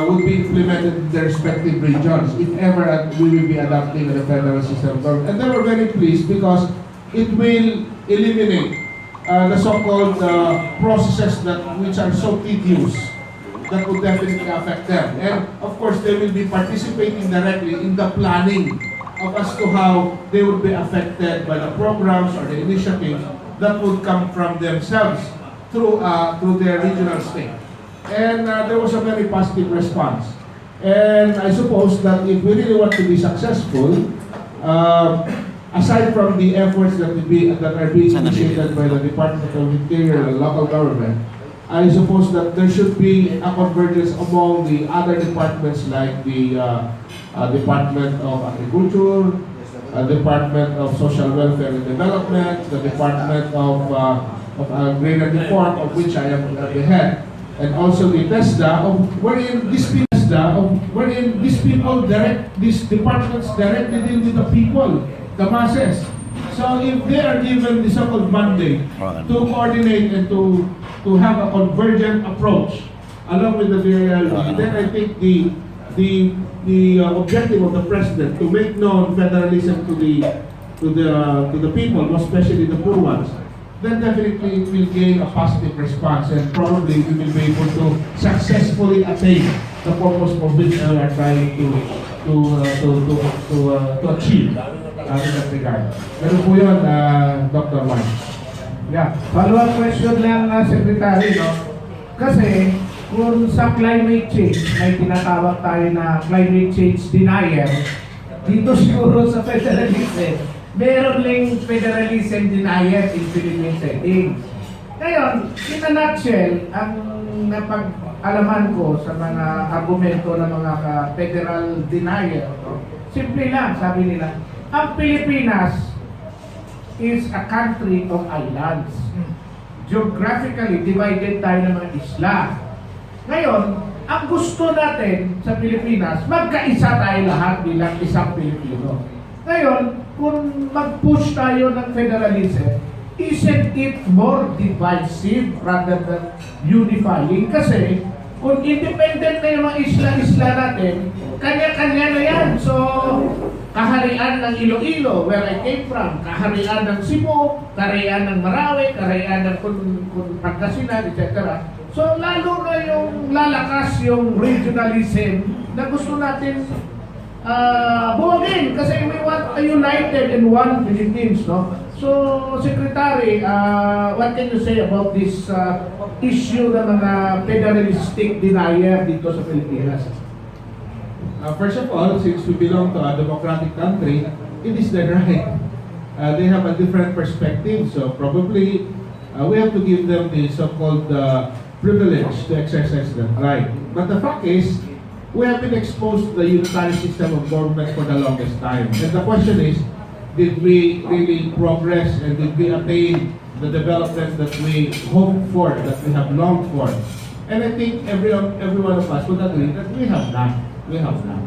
would be implemented in their respective regions if ever we will be adopting the federal system of government. And they were very pleased because it will eliminate the so-called processes which are so tedious that would definitely affect them. And of course, they will be participating directly in the planning of as to how they would be affected by the programs or the initiatives that would come from themselves through their regional state. And there was a very positive response. And I suppose that if we really want to be successful, aside from the efforts that are being initiated by the Department of Interior and local government, I suppose that there should be a convergence among the other departments like the Department of Agriculture, Department of Social Welfare and Development, the Department of Agrarian Reform, of which I am the head, and also the TESDA, wherein these people these departments directly deal with the people, the masses. So if they are given the so-called mandate to coordinate and to have a convergent approach along with the VRL, then I think the objective of the president to make known federalism to the people, especially the poor ones, then definitely it will gain a positive response and probably we will be able to successfully attain the purpose for which we are trying to achieve in that regard. Ganun po yun, Dr. Juan. Yeah. Follow-up question lang, Secretary, Kasi kung sa climate change, may tinatawag tayo na climate change denier, dito siguro sa federalism, meron lang federalism denier in Philippine setting. Ngayon, in a nutshell, ang alaman ko sa mga argumento ng mga federal denier, no? Simple lang, sabi nila, ang Pilipinas is a country of islands. Geographically divided tayo ng mga isla. Ngayon, ang gusto natin sa Pilipinas, magkaisa tayo lahat bilang isang Pilipino. Ngayon, kung mag-push tayo ng federalism, isn't it more divisive rather than unifying? Kasi kung independent na yung mga isla-isla natin, kanya-kanya na yan. So, kaharian ng Iloilo, where I came from, kaharian ng Cebu, kaharian ng Marawi, kaharian ng Pangasinan, etc. So, lalo na yung lalakas yung regionalism na gusto natin buwagin kasi we want a united and one Philippines, no? So, Secretary, what can you say about this issue ng mga federalistic denier dito sa Pilipinas? First of all, since we belong to a democratic country, it is their right. They have a different perspective, so probably we have to give them the so-called privilege to exercise that right. But the fact is, we have been exposed to the unitary system of government for the longest time. And the question is, did we really progress and did we attain the development that we hoped for, that we have longed for? And I think every one of us would agree that we have not. We have not.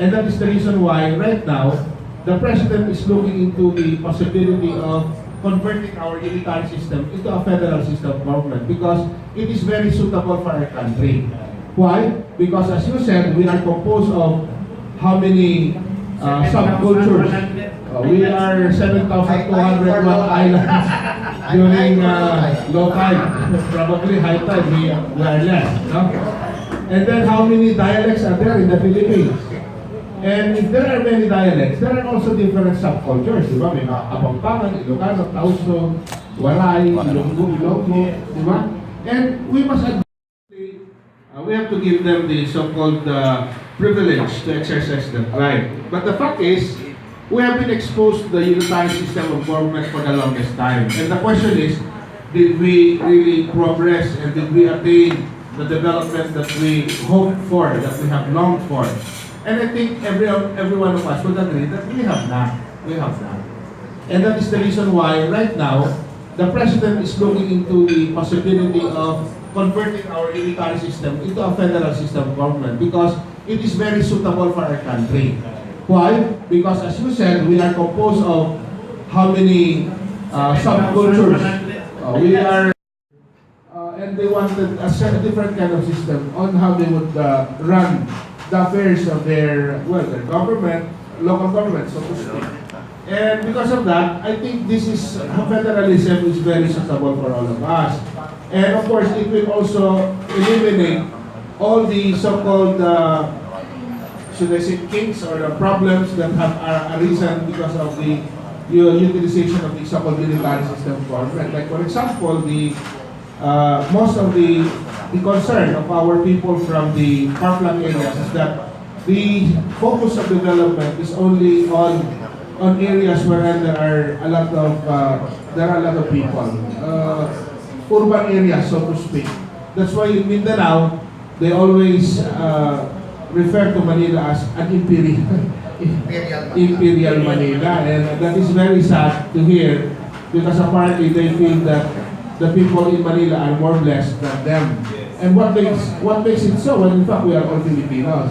And that is the reason why right now, the President is looking into the possibility of converting our unitary system into a federal system of government because it is very suitable for our country. Why? Because as you said, we are composed of how many subcultures? We are 7,201 islands during low tide. Probably high tide, we are less. No? And then how many dialects are there in the Philippines? And if there are many dialects, there are also different subcultures. Diba? May mga Kapampangan, Ilocano, Tauso, Waray, Ilonggo, diba? And we must we have to give them the so-called privilege to exercise that right. But the fact is, we have been exposed to the unitary system of government for the longest time. And the question is, did we really progress and did we attain the development that we hoped for, that we have longed for? And I think every one of us would agree that we have not. We have not. And that is the reason why right now, the President is looking into the possibility of converting our unitary system into a federal system of government because it is very suitable for our country. Why? Because as you said, we are composed of how many subcultures? We are, and they wanted a different kind of system on how they would run the affairs of their government, local government, so to speak. And because of that, I think this is federalism is very suitable for all of us. And of course, it will also eliminate all the so-called should I say kinks or the problems that have arisen because of the utilization of the so-called military system of government. Like for example, the most of the concern of our people from the far-flung areas is that the focus of development is only on areas where there are a lot of people, urban areas, so to speak. That's why in Mindanao, they always refer to Manila as an imperial Manila, and that is very sad to hear because apparently they feel that the people in Manila are more blessed than them. And what makes it so when in fact we are all Filipinos?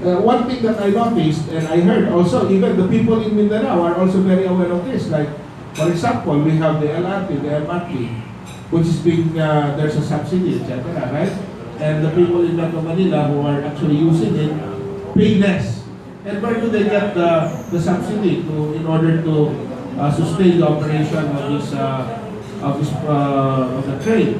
One thing that I noticed and I heard also, even the people in Mindanao are also very aware of this. Like, for example, we have the LRT, the MRT, which is being, there's a subsidy, etc., right? And the people in Metro Manila who are actually using it pay less. And where do they get the subsidy in order to sustain the operation of the train?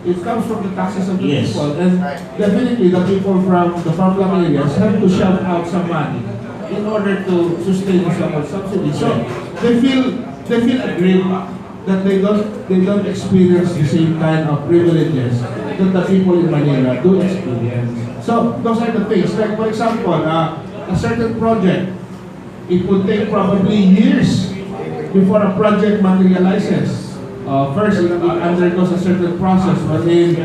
It comes from the taxes of the Yes. people, and definitely the people from the farmland areas have to shell out some money in order to sustain the subsidy. So they feel aggrieved that they don't experience the same kind of privileges that the people in Manila do experience. So those are the things. Like for example, a certain project, it would take probably years before a project materializes. First, it undergoes a certain process wherein,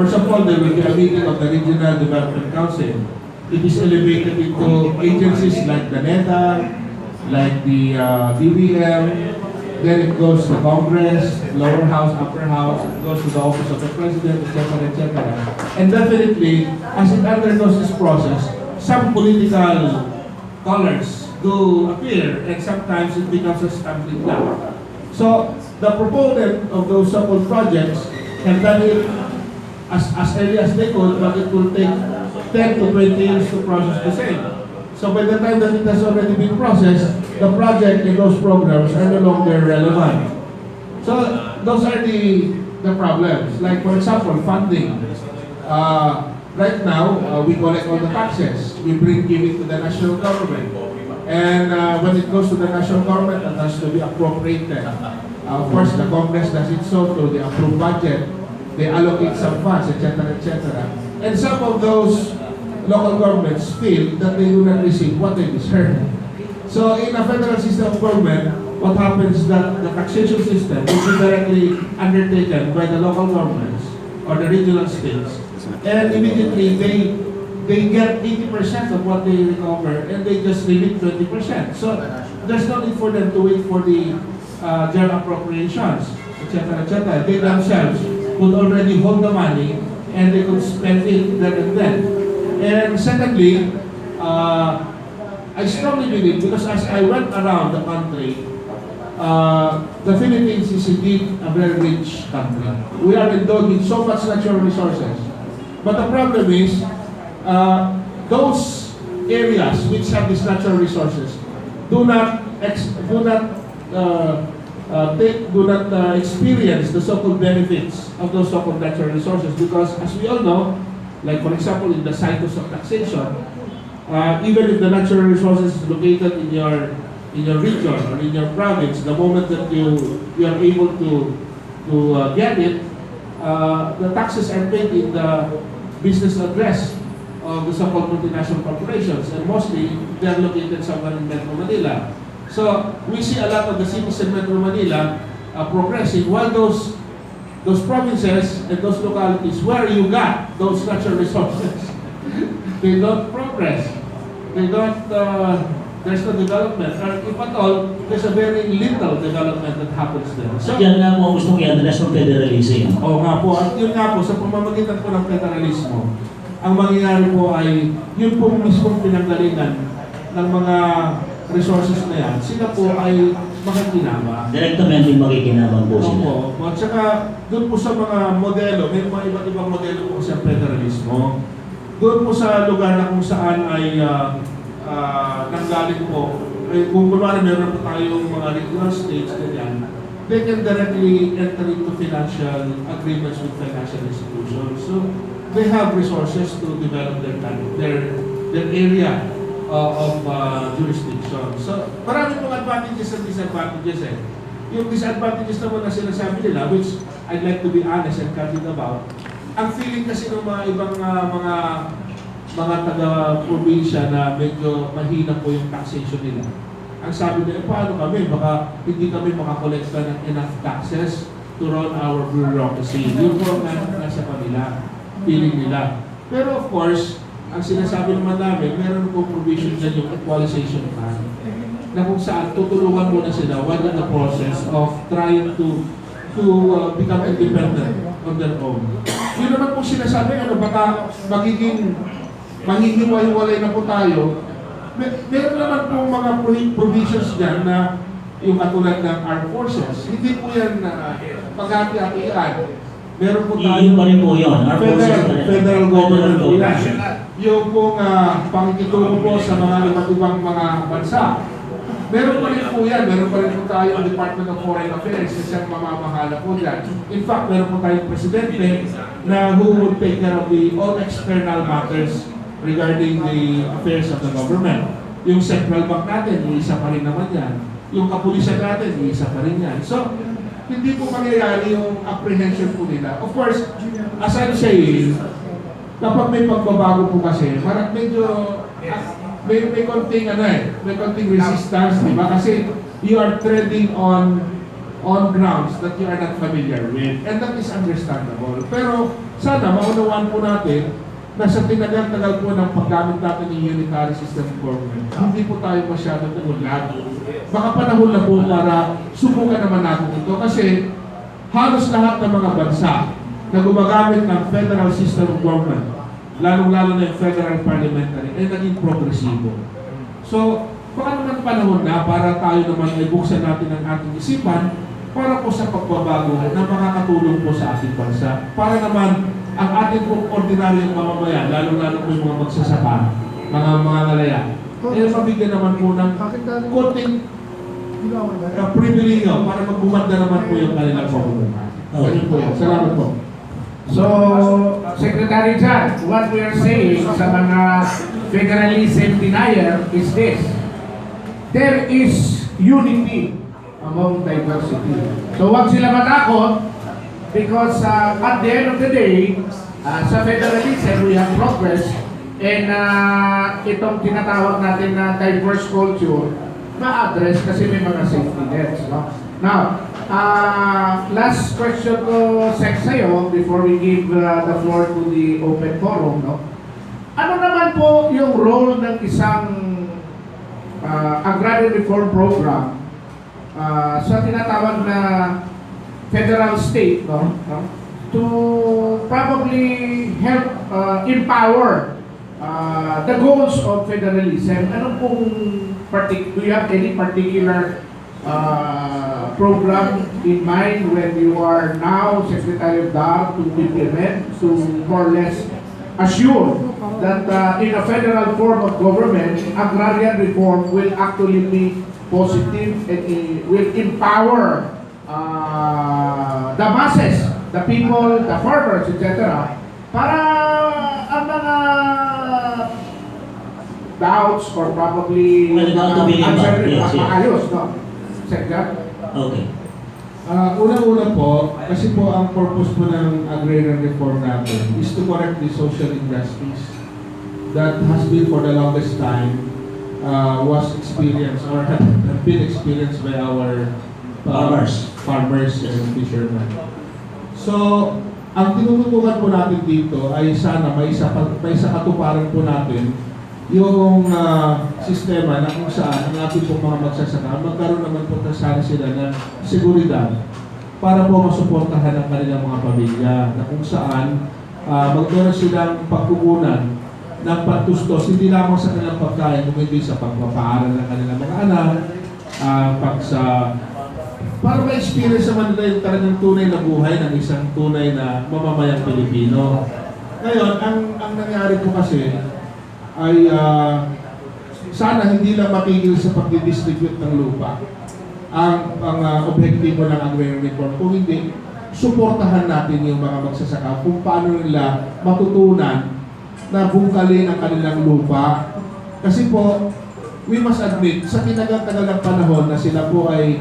First of all, there will be a meeting of the Regional Development Council. It is elevated into agencies like the NEDA, like the DBM, then it goes to Congress, lower house, upper house, it goes to the office of the president, etc., etc. And definitely, as it undergoes this process, some political colors do appear, and sometimes it becomes a stumbling block. So, the proponent of those so-called projects can done it as early as they could, but it will take 10 to 20 years to process the same. So by the time that it has already been processed, the project and those programs are no longer relevant. So those are the problems. Like for example, funding. Right now, we collect all the taxes. We give it to the national government. And when it goes to the national government, it has to be appropriated. Of course, the Congress does it so through the approved budget. They allocate some funds, etc., etc. And some of those local governments feel that they do not receive what they deserve. So in a federal system of government, what happens is that the taxation system is directly undertaken by the local governments or the regional states. And immediately they get 80% of what they recover and they just leave it 20%. So there's no need for them to wait for the general appropriations, etc., etc. They themselves could already hold the money and they could spend it there and then. And secondly, I strongly believe, because as I went around the country, the Philippines is indeed a very rich country. We are endowed with so much natural resources. But the problem is, those areas which have these natural resources do not experience the so-called benefits of those so-called natural resources, because as we all know, like for example in the cycles of taxation, even if the natural resources is located in your region or in your province, the moment that you are able to get it, the taxes are paid in the business address of the so-called multinational corporations, and mostly they are located somewhere in Metro Manila. So we see a lot of the cities in Metro Manila progressing, while those provinces and those localities where you got those natural resources, they don't progress. They don't, there's no development. Or if at all, there's a very little development that happens there. So, yan nga po ang gusto kong i-address ng federalism. Oo nga po. At yun nga po, sa pamamagitan po ng federalismo, ang mangyayari po ay, yun po mismong pinanggalingan ng mga resources na yan, sila po ay makikinama. Directamente makikinabang po sila. Opo. At saka, doon po sa mga modelo, may mga iba't ibang modelo po sa federalismo. Doon po sa lugar na kung saan ay nanggaling po, kung kunwari meron po tayong mga regional states, ganyan, they can directly enter into financial agreements with financial institutions. So, they have resources to develop their area of jurisdiction. So, marami pong advantages and disadvantages eh. Yung disadvantages naman na sinasabi nila, which I'd like to be honest and candid about, ang feeling kasi ng mga ibang mga taga-probinsya na medyo mahina po yung taxation nila. Ang sabi nila, paano kami? Baka hindi kami makakolekta ng enough taxes to run our bureaucracy. Yun po ang nasa kanila, feeling nila. Pero of course, ang sinasabi naman namin, meron po provision dyan yung equalization fund na kung saan tutulungan muna sila while in the process of trying to become independent on their own. Yun naman po sinasabi, baka maghihiwa-hiwalay na po tayo. Meron naman po mga provisions dyan na yung katulad ng armed forces. Hindi po yan paghati-hatian. Meron po tayo Yun pa rin po yun. federal government po yan. Yung pong pakikitungo po sa mga iba't ibang mga bansa. Meron pa rin po yan. Meron pa rin po tayo ang Department of Foreign Affairs na siyang mamamahala po dyan. In fact, meron po tayong presidente na who would take care of all external matters regarding the affairs of the government. Yung central bank natin, isa pa rin naman yan. Yung kapulisan natin, isa pa rin yan. So, hindi po mangyayari yung apprehension po nila. Of course, as I'm saying, kapag may pagbabago po kasi, medyo may konting resistance, di ba? Kasi you are treading on on grounds that you are not familiar with. And that is understandable. Pero sana maunawaan po natin na sa tinagal-tagal po ng paggamit natin ng unitary system of government, hindi po tayo masyadong tumulag. Baka panahon na po para subukan naman natin ito kasi halos lahat ng mga bansa na gumagamit ng federal system of government, lalong-lalo na yung federal parliamentary, ay naging progresibo. So, baka naman panahon na para tayo naman ay buksan natin ang ating isipan para po sa pagbabago na makakatulong po sa ating bansa. Para naman ang ating pong ordinaryong mamamayan, lalong-lalo po yung mga magsasaka, mga ngalaya, ay mabigyan naman po ng konting privilege para magbumanda naman po yung kanilang pamumuhay. Ganyan po yan. Salamat po. So, Secretary Jan, what we are saying sa mga federalism denier is this. There is unity among diversity. So, wag sila matakot because at the end of the day, sa federalism, we have progress and itong tinatawag natin na diverse culture ma-address kasi may mga safety nets. No? Now, last question ko, Sec, sa'yo before we give the floor to the open forum. No? Ano naman po yung role ng isang agrarian reform program sa tinatawag na federal state, no? To probably help empower the goals of federalism? Ano pong do you have any particular program in mind when you are now Secretary of DAR to implement, to more or less assure that in a federal form of government, agrarian reform will actually be positive and will empower the masses, the people, the farmers, etc. Para ang mga doubts or probably maayos, no? Secretary? Okay. Unang-una po, kasi po ang purpose po ng agrarian reform natin is to correct the social injustice that has been for the longest time was experienced or had been experienced by our farmers and fishermen. So, ang tinututukan po natin dito ay sana may sa katuparan po natin yung sistema na kung saan ang ating pong mga magsasaka magkaroon naman po sana sila ng seguridad para po masuportahan ang kanilang mga pamilya na kung saan magkaroon silang pagkukunan ng pagtustos hindi lamang sa kanilang pagkain kundi sa pagpapaaral ng kanilang mga anak para ma-experience naman nila yung talagang tunay na buhay ng isang tunay na mamamayang Pilipino. Ngayon, ang nangyari po kasi ay sana hindi lang makigil sa pag-distribute ng lupa ang objektibo ng agrarian reform. Kung hindi, suportahan natin yung mga magsasaka kung paano nila matutunan na bungkalin ang kanilang lupa. Kasi po, we must admit, sa tinagal-tagal ng panahon na sila po ay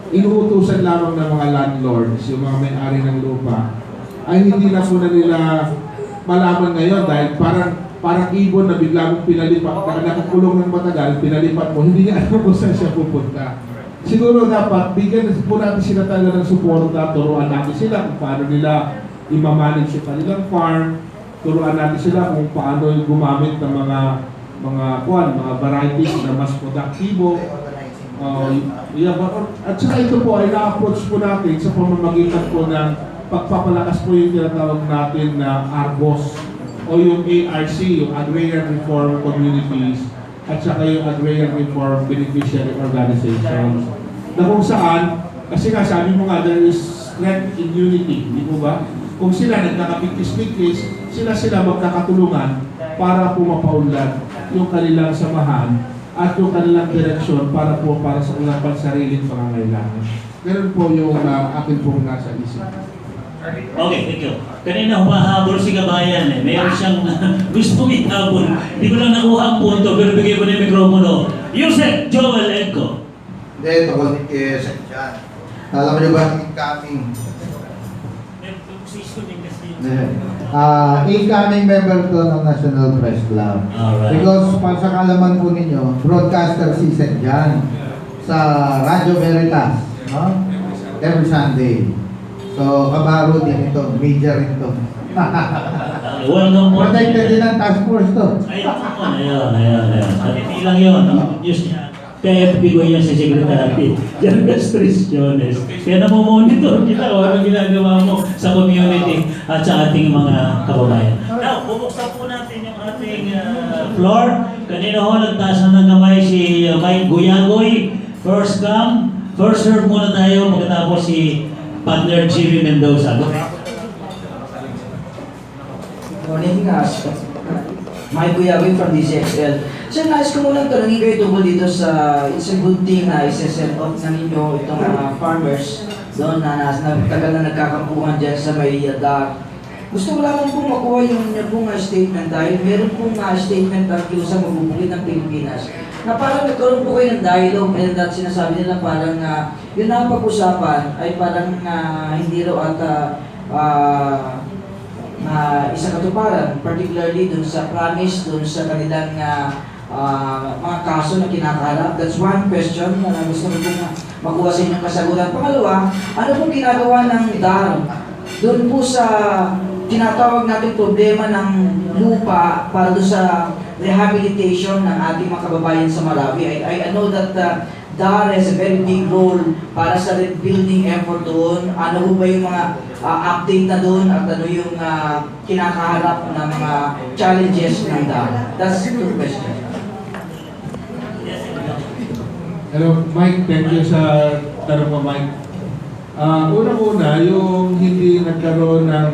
inuutusan lamang ng mga landlords, yung mga may-ari ng lupa, ay hindi na po na nila malaman ngayon dahil parang ibon na bigla mong pinalipat, nakakulong ng matagal, pinalipat mo, hindi niya alam kung saan siya pupunta. Siguro dapat, bigyan po natin sila talaga ng suporta, turuan natin sila kung paano nila i-manage yung kanilang farm, turuan natin sila kung paano gumamit ng mga varieties na mas produktibo. At saka ito po ay na-approach po natin sa pamamagitan po ng pagpapalakas po yung tinatawag natin na ARGOS o yung ARC, yung Agrarian Reform Communities at saka yung Agrarian Reform Beneficiary Organizations na kung saan, kasi nga sabi mo nga there is strength in unity, di po ba? Kung sila nagkakapikis-pikis, sila magkakatulungan para po mapaunlad yung kanilang samahan at yung kanilang direksyon para sa kanilang pansariling pangangailangan. Ganun po yung akin pong nasa isip. Okay, thank you. Kanina humahabol si Kabayan eh. Mayroon siyang gustong ihabol. Hindi ko lang nakuha ang punto pero bigay ko na yung mikropono. Usec, Joel, Egco. Hindi, tungkol ni Usec dyan. Alam mo niyo ba ang incoming? Incoming member to ng National Press Club. Alright. Because para sa kalaman po ninyo, broadcaster si Usec dyan sa Radyo Veritas. No? every Sunday. So, kabaro din ito, media rin ito. Welcome po. Protected din ang task force to. Ayun. At hindi lang yun, ang news niya. Kaya pigo yan sa Secretary, Jan Castriciones. Kaya namomonitor kita kung ano ginagawa mo sa community at sa ating mga kababayan. Now, bubuksan po natin yung ating floor. Kanina ho, nagtaas na ng kamay si Mike Guyagoy. First come, first serve muna tayo. Magkatapos si partner Jimmy Mendoza. Morning, Mike Guyagoy from DCXL. Sir, nais ko munang tanongin kayo tungkol dito sa it's a good thing na isa-set off na ninyo itong mga farmers doon na tagal na nagkakampuhan dyan sa may DAR. Gusto ko lamang pong makuha yung pong statement dahil meron pong statement ang kilusang magbubukid ng Pilipinas na parang nagkaroon po kayo ng dialogue and that sinasabi nila parang yun na ang pag-usapan ay parang hindi raw ata isang katuparan, particularly dun sa promise, dun sa kanilang mga kaso na kinakaharap. That's one question na gusto ko pong makuha sa inyong kasagutan. Pangalawa, ano pong ginagawa ng DAR doon po sa tinatawag natin problema ng lupa para doon sa rehabilitation ng ating mga kababayan sa Malawi? I know that DAR has a very big role para sa rebuilding effort doon. Ano po ba yung mga update na doon at ano yung kinakaharap na mga challenges ng DAR? That's the question. Hello, Mike. Thank you sa tanong mo, Mike. Unang-una, yung hindi nagkaroon ng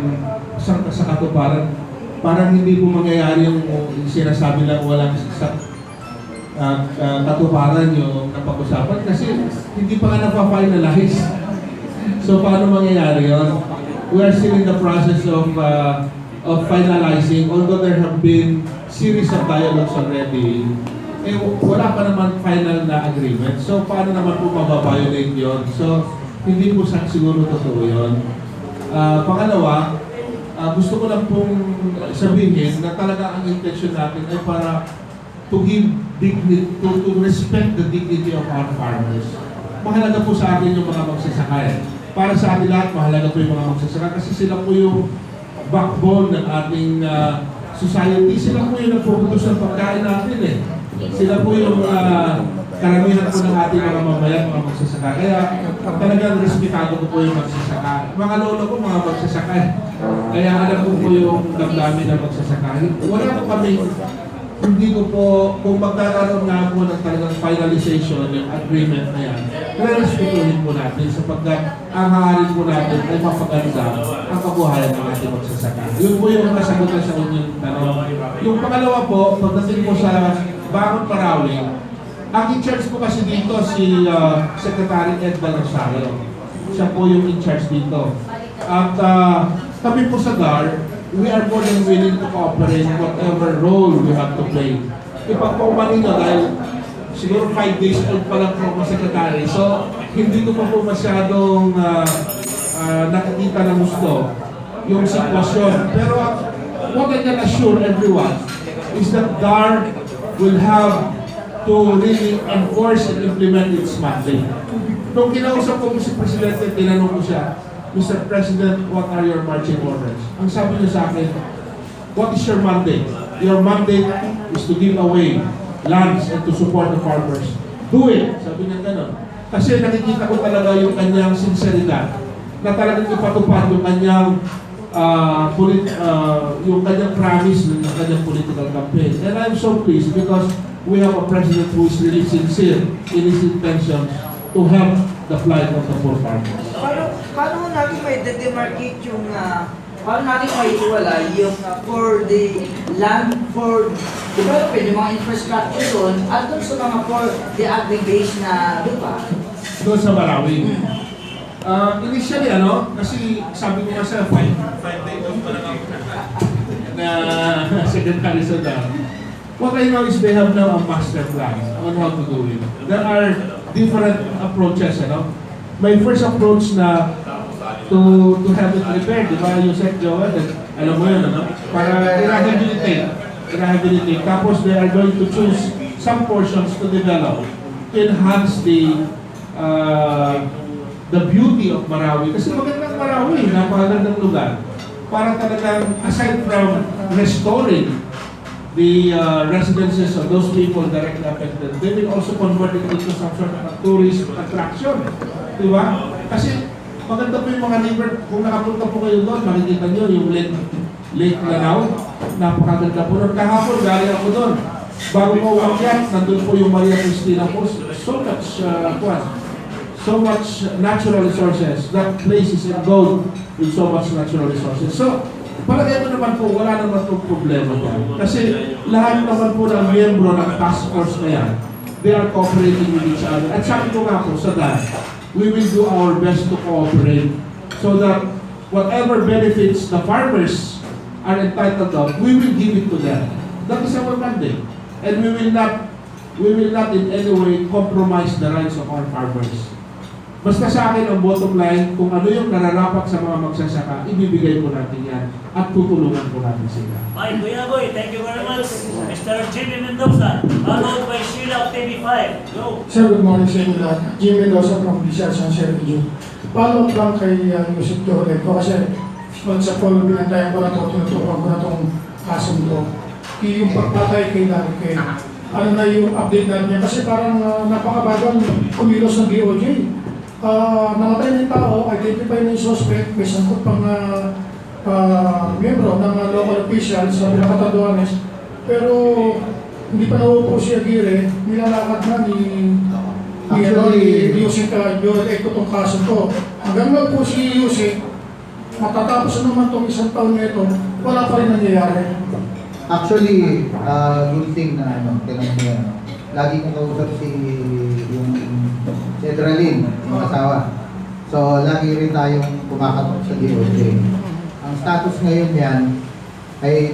sa katuparan, parang hindi po mangyayari yung sinasabi lang walang katuparan yung napag-usapan kasi hindi pa nga napafinalize. So, paano mangyayari yun? We are still in the process of finalizing, although there have been series of dialogues already. Wala pa naman final na agreement. So, paano naman po mababiolate yun? So, hindi po siguro totoo yun. Pangalawa, gusto ko lang pong sabihin na talaga ang intention natin ay para to give dignity, to respect the dignity of our farmers. Mahalaga po sa atin yung mga magsasaka. Para sa atin lahat, mahalaga po yung mga magsasaka kasi sila po yung backbone ng ating society. Sila po yung nagpupuntos ng pagkain natin Sila po yung karamihan po ng ating mga mamayan, mga magsasaka. Kaya talagang respetado ko po yung magsasaka. Mga lolo ko, mga magsasaka. Kaya alam ko po yung damdamin ng magsasaka. Wala po kami, hindi ko po, kung magkakaroon nga po ng talagang finalization, yung agreement na yan, respetuhin po natin sapagkat ang haarin po natin ay mapaganda ang kabuhayan ng ating magsasaka. Yun po yung nasagutan sa inyong tanong. Yung pangalawa po, pagdating po sa Bangon Parawi, ang in-charge po kasi dito si Secretary Edgar Rosario. Siya po yung in-charge dito. At kami po sa DAR, we are more than willing to cooperate whatever role we have to play. Ipagpaumanin nyo dahil siguro 5 days old pa lang po ako Secretary. So, hindi ko pa po masyadong nakikita ng gusto yung sitwasyon. Pero what I can assure everyone is that DAR will have to really enforce and implement its mandate. Nung kinausap ko si Presidente, tinanong ko siya, Mr. President, what are your marching orders? Ang sabi niya sa akin, what is your mandate? Your mandate is to give away lands and to support the farmers. Do it! Sabi niya gano'n. Kasi nakikita ko talaga yung kanyang sinseridad na talagang ipatupad yung kanyang yung kanyang promise ng kanyang political campaign. And I'm so pleased because we have a president who is really sincere in his intention to help the plight of the poor farmers. Paano natin may demarcate yung paano natin may iwala yung for the land for development, yung mga infrastructure doon at doon sa mga for the agri-based na lupa? Doon sa Malawi. Initially, kasi sabi ko nga sa 5 days pa lang ako na secretary sa DAR. What I know is they have now a master plan on how to do it. There are different approaches, My first approach na to have it repaired, di ba, Usec, alam mo yun, para i-rehabilitate. Tapos they are going to choose some portions to develop to enhance the the beauty of Marawi. Kasi magandang Marawi, napakagandang lugar. Para talagang, aside from restoring the residences of those people directly affected, they will also convert it into some sort of a tourist attraction. Diba? Kasi maganda po yung mga river. Kung nakapunta po kayo doon, makikita nyo yung Lake Lanao. Napakaganda po doon. Kahapon, galing ako doon. Bago ko umakyat, nandun po yung Maria Cristina po. So much natural resources. That place is endowed with so much natural resources. So, palagay mo naman po, wala naman po problema dyan. Kasi lahat naman po ng miyembro ng task force na yan, they are cooperating with each other. At sabi ko nga po sa DAN, we will do our best to cooperate so that whatever benefits the farmers are entitled of, we will give it to them. That is our mandate. And we will not in any way compromise the rights of our farmers. Basta sa akin ang bottom line, kung ano yung nararapat sa mga magsasaka, ibibigay po natin yan at tutulungan po natin sila. Bye, Kuya Boy. Thank you very much. Mr. Jimmy Mendoza, followed by Sheila of TV5. Go. Sir, good morning sa inyo lahat. Jimmy Mendoza from Visayas Ave. Follow up lang kay Usec ko kasi sa poll binantayan ko na ito, tinutukan ko na itong kasong ito. Yung pagpatay kay Larry, ano na yung update natin kasi parang napakabagal kumilos ng DOJ. Namatay na yung tao, identify na yung suspect, may sangkot pang miyembro ng local officials sa Pinakatanduanes. Pero hindi pa naupo si Aguirre, nilalakad na ni Usec yung Egco tong kaso ko. Hanggang lang po si Usec, matatapos naman itong isang taon na ito, wala pa rin nangyayari. Actually, good thing na tinanong niya. Lagi kong kausap si Federalin, yung asawa. So, lagi rin tayong kumakatok sa DOJ. Ang status ngayon yan ay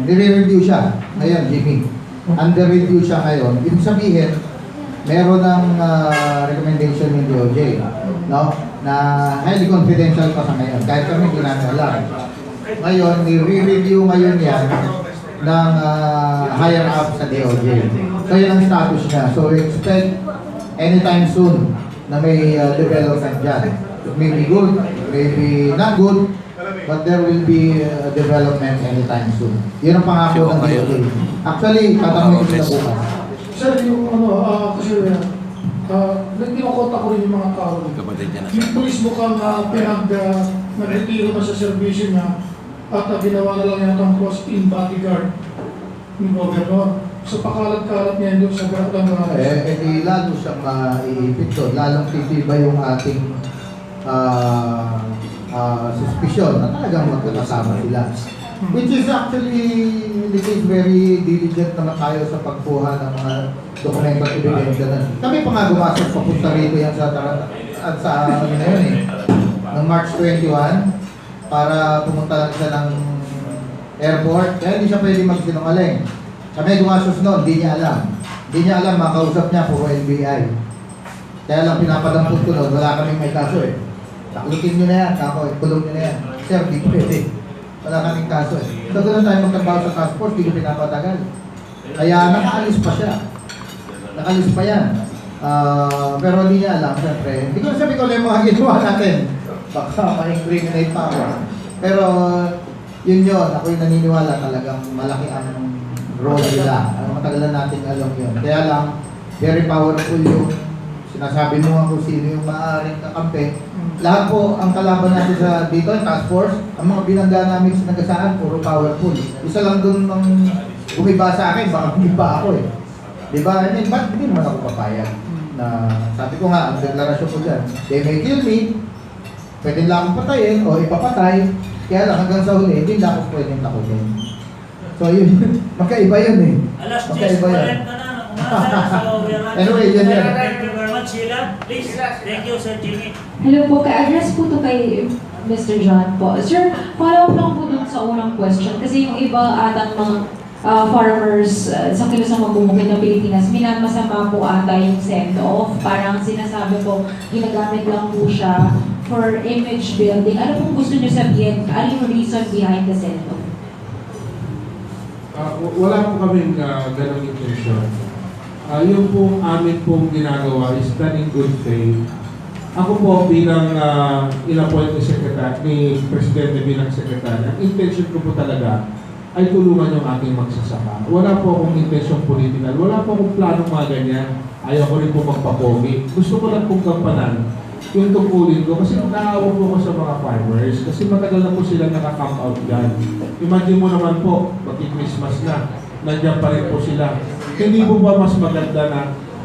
nire-review siya. Ngayon, Jimmy. Under review siya ngayon. Ibig sabihin, meron ng recommendation ng DOJ, no? Na highly confidential pa sa ngayon. Kahit kami hindi namin alam. Ngayon, nire-review ngayon yan ng higher up sa DOJ. So, yun ang status niya. So, expect anytime soon na may development dyan. It may be good, may be not good, but there will be development anytime soon. Yun ang pangako ng DOJ. Actually, tatanungin ko na bukas. Sir, yung kasi kinukontak ko rin yung mga tao. Yung police mukhang nag-retiro na sa servisyo niya at ginawa na lang yata ang cross-in bodyguard ng Convenor. So pakalat-kalat niya doon sa Aragon. Di lalo siyang maiipit doon. Lalong titiba yung ating suspicion na talagang magkakasama sila. Which is actually, this is very diligent naman tayo sa pagkuha ng mga dokumento at ebidensya na. Kami pa nga gumasok papunta rito yan sa ano na yun ng March 21 para pumunta lang siya ng airport. Kaya hindi siya pwede magsinungaling. Kami gumasos noon, hindi niya alam. Hindi niya alam, makausap niya, puro NBI. Kaya lang pinapadampot ko noon, wala kaming may kaso eh. Taklukin nyo na yan, kako, kulong nyo na yan. Sir, di pwede. Wala kaming kaso eh. So, ganoon tayo magtrabaho sa task force, di ko pinapatagal. Kaya nakaalis pa siya. Nakaalis pa yan. Pero hindi niya alam, siyempre. Hindi ko sabi ko lang yung mga ginawa natin. Baka ma-incriminate pa ako. Pero, yun. Ako'y naniniwala talagang malaki ang role nila. Matagal na natin alam yun. Kaya lang, very powerful yung sinasabi mo nga kung sino yung maaaring kakampi. Lahat po, ang kalaban natin sa dito, task force, ang mga binangga namin sa nagasaan, puro powerful. Isa lang dun nang bumiba sa akin, baka bumiba ako eh. Diba? I mean, ba't hindi naman ako papayag? Na, sabi ko nga, ang deklarasyon ko dyan, they may kill me, pwede lang akong patayin o ipapatay, kaya lang hanggang sa huli, hindi lang ako pwedeng takutin. So yun, magkaiba yun eh. Alas 10:40 Magkaiba yun. na ng umaga. So, we are not Anyway, yun yan. Thank you very much, Sheila. Please, thank you, Sir Jimmy. Hello po, ka-address po to kay Mr. John po. Sir, follow up lang po dun sa unang question. Kasi yung iba atang mga farmers sa kilusang magbubukid ng Pilipinas, minamasama po ata yung send-off. Parang sinasabi po, ginagamit lang po siya for image building. Ano pong gusto niyo sabihin? Ano yung reason behind the send-off? Wala po kaming ganong intention. Yung pong amin pong ginagawa is done in good faith. Ako po bilang in-appoint ni Presidente bilang Secretary, ang intention ko po talaga ay tulungan yung ating magsasaka. Wala po akong intention political, wala po akong planong mga ganyan. Ayaw ko rin po magpapogi. Gusto ko lang pong kampanan yung tungkulin ko kasi naawa po ko sa mga farmers kasi matagal na po sila naka-camp out dyan. Imagine mo naman po, pati-Christmas na, nandiyan pa rin po sila. Hindi po ba mas maganda na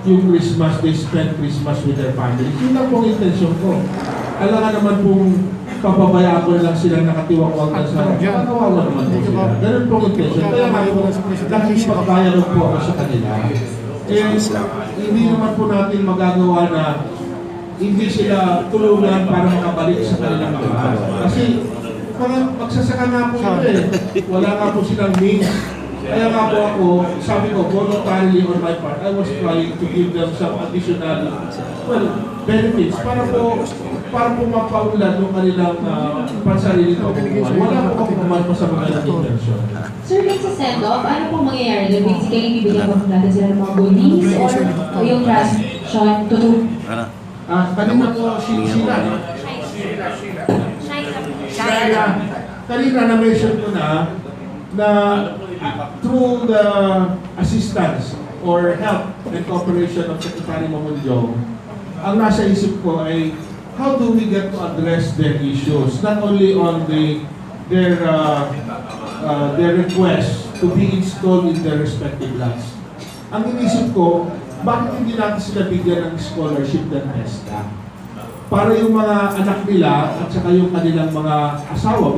yung Christmas, they spend Christmas with their families? Yun lang pong intention ko. Alam nga naman pong papabayaan ko lang sila nakatiwak-wak sa nakawawa naman po sila. Ganun pong intention. Kaya nga po, nakikipagbayad po ako sa kanila. Hindi naman po natin magagawa na hindi sila tulungan para makabalik sa kanilang lugar. Kasi magsasaka nga po ito eh. Wala nga po silang means. Kaya nga po ako, sabi ko, voluntarily on my part, I was trying to give them some additional, benefits para po mapaunlad yung kanilang pansarili na pumuhay. Wala po akong naman pa sa mga intention. Sir, yung sa send-off, ano pong mangyayari doon? Basically, bibigyan po natin sila ng mga goodies or yung ration to Kanina po sila. Kanina na-mention ko na through the assistance or help and cooperation of Secretary Mamunjong, ang nasa isip ko ay how do we get to address their issues, not only on their request to be installed in their respective lands. Ang inisip ko, bakit hindi natin sila bigyan ng scholarship ng TESDA? Para yung mga anak nila at saka yung kanilang mga asawa,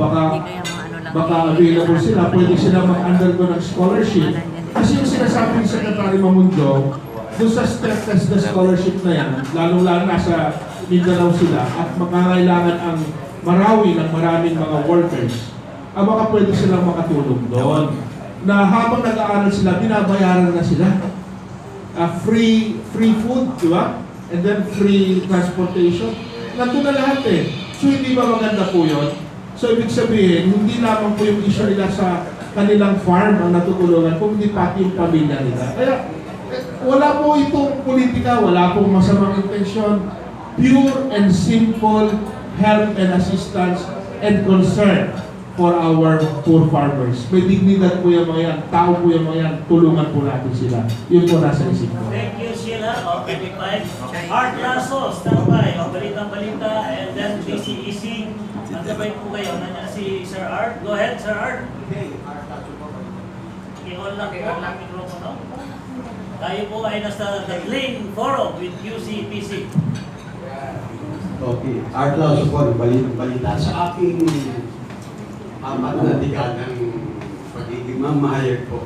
baka available sila, pwede sila mag-undergo ng scholarship. Kasi yung sinasabi ni Secretary Mamunjong, doon sa TESDA scholarship na yan, lalong-lalo nasa Mindanao sila at makakailangan ang marawi ng maraming mga workers, baka pwede silang makatulong doon. Na habang nag-aaral sila, binabayaran na sila. Free food, di ba? And then free transportation. Nandun na lahat eh. So hindi ba maganda po yun? So ibig sabihin, hindi lamang po yung issue nila sa kanilang farm ang natutulungan, kundi pati yung pamilya nila. Kaya wala po itong politika, wala pong masamang intensyon. Pure and simple help and assistance and concern for our poor farmers. May dignidad po yung mga yan, tao po yung mga yan, tulungan po natin sila. Yun po nasa isip ko. Thank you, Sheila. Okay, 5. Art Lasso, standby. Balita, and then DCEC. Nagkabay po kayo. Nandiyan si Sir Art. Go ahead, Sir Art. I-on lang mikropono. Tayo po ay nasa The Lane Forum with QCPC. Okay. Art Lasso po, balita sa aking apat na dekadang pagiging mamahayag po.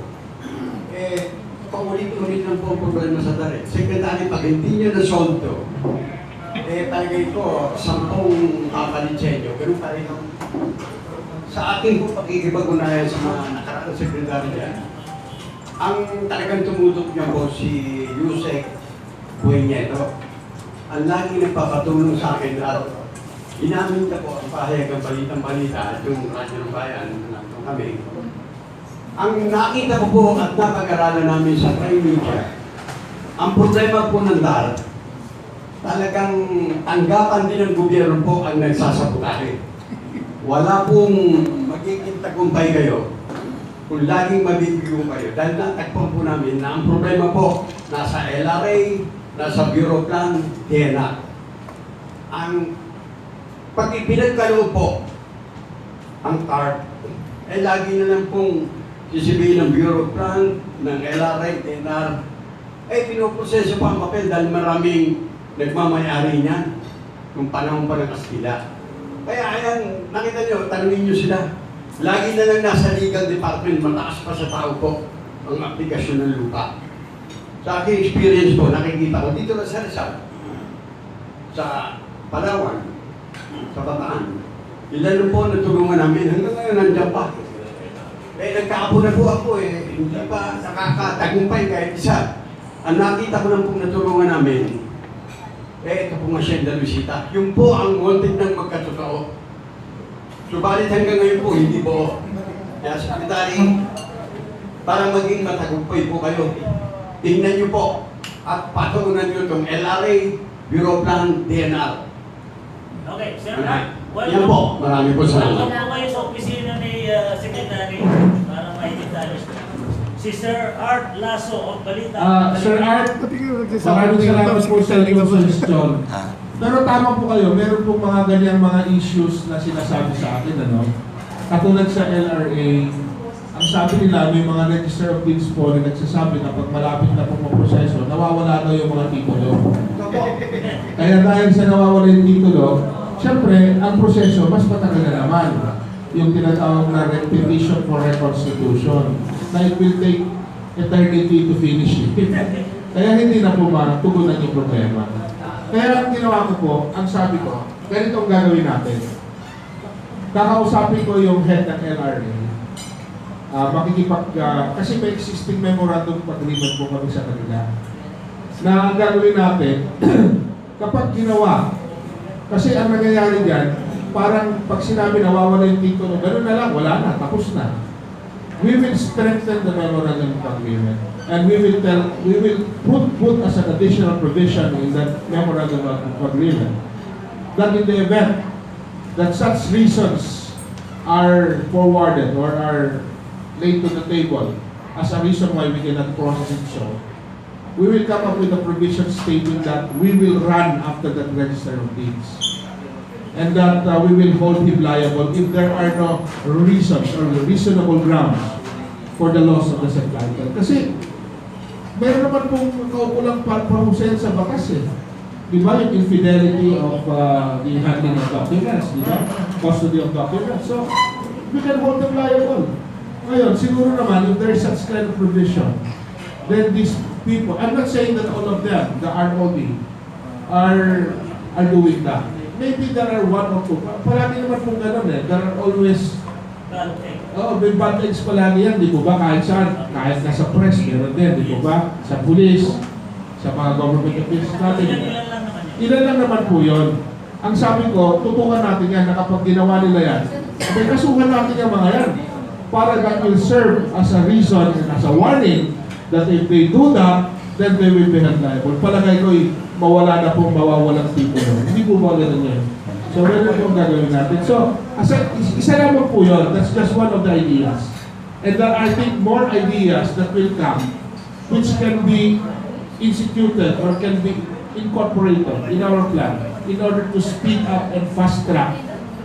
Paulit-ulit lang po ang problema sa darit. Secretary, pag hindi nyo na-solve to, talagay ko, 10 kapalit sa inyo. Ganun pa rin sa ating po pagkikipag-unayan sa mga nakaraang secretary dyan. Ang talagang tumutok niya po si Usec Buenieto. Ang lagi nagpapatulong sa akin at inamin ka po ang pahayag ng balitang-balita at yung radyo ng bayan na nandun kami. Ang nakita ko po at napag-aralan namin sa prime media, ang problema po ng DAR, talagang tanggapan din ng gobyerno po ang nagsasabutahe. Wala pong magiging tagumpay kayo kung laging mabibigyan kayo. Dahil natagpon po namin na ang problema po nasa LRA, nasa Bureau Plan, TENA. Ang pag ipinagkaloob po ang TARP, lagi na lang pong sisibihin ng Bureau of Plan, ng LRA, TNR, pinoproseso pa ang papel dahil maraming nagmamayari niyan nung panahon pa ng Kastila. Kaya ayan, nakita nyo, tanungin nyo sila. Lagi na lang nasa legal department, mataas pa sa tao po ang aplikasyon ng lupa. Sa aking experience po, nakikita ko dito na sa Rizal, sa Palawan, sa Bataan. Ilan po natulungan namin, hanggang ngayon nandiyan pa. Nagkaapo na po ako hindi pa nakakatagumpay kahit isa. Ang nakita ko lang pong natulungan namin, ito pong Hacienda Luisita. Yung po ang wanted ng magkatotoo. Subalit hanggang ngayon po, hindi po. Kaya Secretary, para maging matagumpay po kayo, tingnan nyo po at patuunan nyo itong LRA, Bureau Plan, DNR. Okay, Sir Yan Art, welcome. po, marami po Welcome salamat. po kayo sa opisina ni Secretary para maititalis. Si Sir Art Lasso of Balita. Sir Art, maraming salamat po sa inyong suggestion. Pero tama po kayo, meron pong mga ganyang mga issues na sinasabi sa akin, ano? Katulad sa LRA, ang sabi nila, may mga register of deeds po na nagsasabi na pag malapit na po proseso, nawawala daw yung mga titulo. Kaya dahil sa nawawala yung titulo, siyempre, ang proseso mas matagal na naman. Yung tinatawag na petition for reconstitution, na it will take eternity to finish it. Kaya hindi na po matugunan yung problema. Kaya ang ginawa ko po, ang sabi ko, ganito ang gagawin natin. Kakausapin ko yung head ng LRA. Kasi may existing memorandum of agreement po kami sa kanila. Na ang gagawin natin, kapag ginawa, kasi ang nangyayari dyan, parang pag sinabi nawawala yung titulo, gano'n na lang, wala na, tapos na. We will strengthen the memorandum of agreement. And we will put as an additional provision in that memorandum of agreement that in the event that such reasons are forwarded or are laid to the table as a reason why we cannot process it so, we will come up with a provision stating that we will run after that register of deeds. And that we will hold him liable if there are no reasons or reasonable grounds for the loss of the said title. Kasi meron naman pong kaukulang parusayan sa bakas eh. Di ba yung infidelity of the handling of documents, di ba? Custody of documents. So, we can hold them liable. Ngayon, siguro naman, if there is such kind of provision, then these people, I'm not saying that all of them, the ROD, are doing that. Maybe there are one or two. Palagi naman pong ganun eh. There are always may bad eggs palagi yan, di po ba? Kahit saan, kahit nasa press, meron din, di po ba? Sa police, sa mga government officials natin. Ilan lang naman po yun. Ang sabi ko, tutukan natin yan na kapag ginawa nila yan, may kasuhan natin yung mga yan. Para that will serve as a reason and as a warning that if they do that, then they will be held liable. Palagay ko, mawala na pong mawawalang tipo yun. Hindi po ba ganun yan? So, ganun pong gagawin natin. So, isa lamang po yun. That's just one of the ideas. And there are, I think, more ideas that will come which can be instituted or can be incorporated in our plan in order to speed up and fast track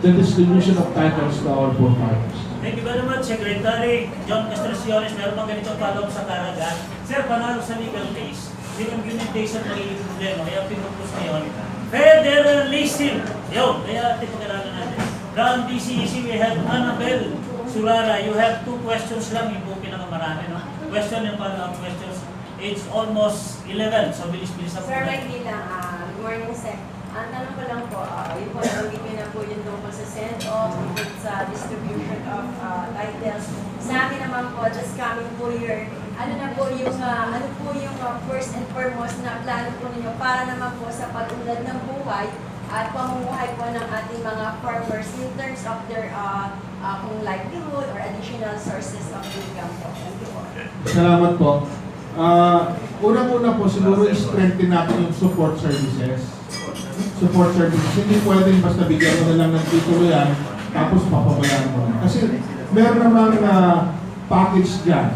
the distribution of titles to our poor farmers. Thank you very much, Secretary John Castriciones. Meron bang ganitong follow-up sa Aragon? Sir, panalo sa legal case. Yung implementation ng magiging problema. Kaya pinupus ngayon. Federalism. Yun, kaya pag-aralan natin. From DCEC, we have Annabel Surara. You have 2 questions lang. Yung po pinakamarami, no? Question and follow-up questions. It's almost 11. So, bilis-bilis na po. Sir, may lang. Good morning, sir. Ang tanong ko lang po, yun po, nabanggit nyo na po yung tungkol sa send-off, tungkol sa distribution of titles. Sa akin naman po, just coming po year, ano po yung first and foremost na plano po ninyo para naman po sa pag-unlad ng buhay at pamumuhay po ng ating mga farmers in terms of their kung livelihood or additional sources of income po. Thank you po. Salamat po. Unang-una po, siguro i-strengthen natin yung support services. Support services. Hindi pwedeng basta bigyan mo na lang ng titulo yan, tapos papabayaan mo. Kasi meron namang package dyan.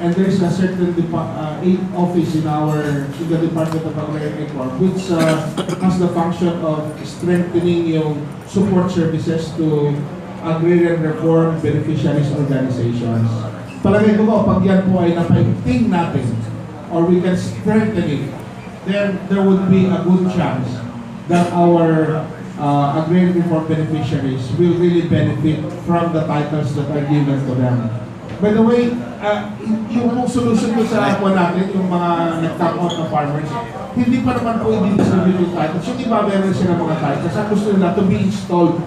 And there is a certain office in the Department of Agrarian Reform which has the function of strengthening yung support services to agrarian reform beneficiaries organizations. Palagay ko po, pag yan po ay napaigting natin or we can strengthen it, then there would be a good chance that our agrarian reform beneficiaries will really benefit from the titles that are given to them. By the way, yung solution ko sa ako natin, yung mga nag-top out na farmers, hindi pa naman po i-distribute yung titles. Yung iba meron sila mga titles, ang gusto nila to be installed.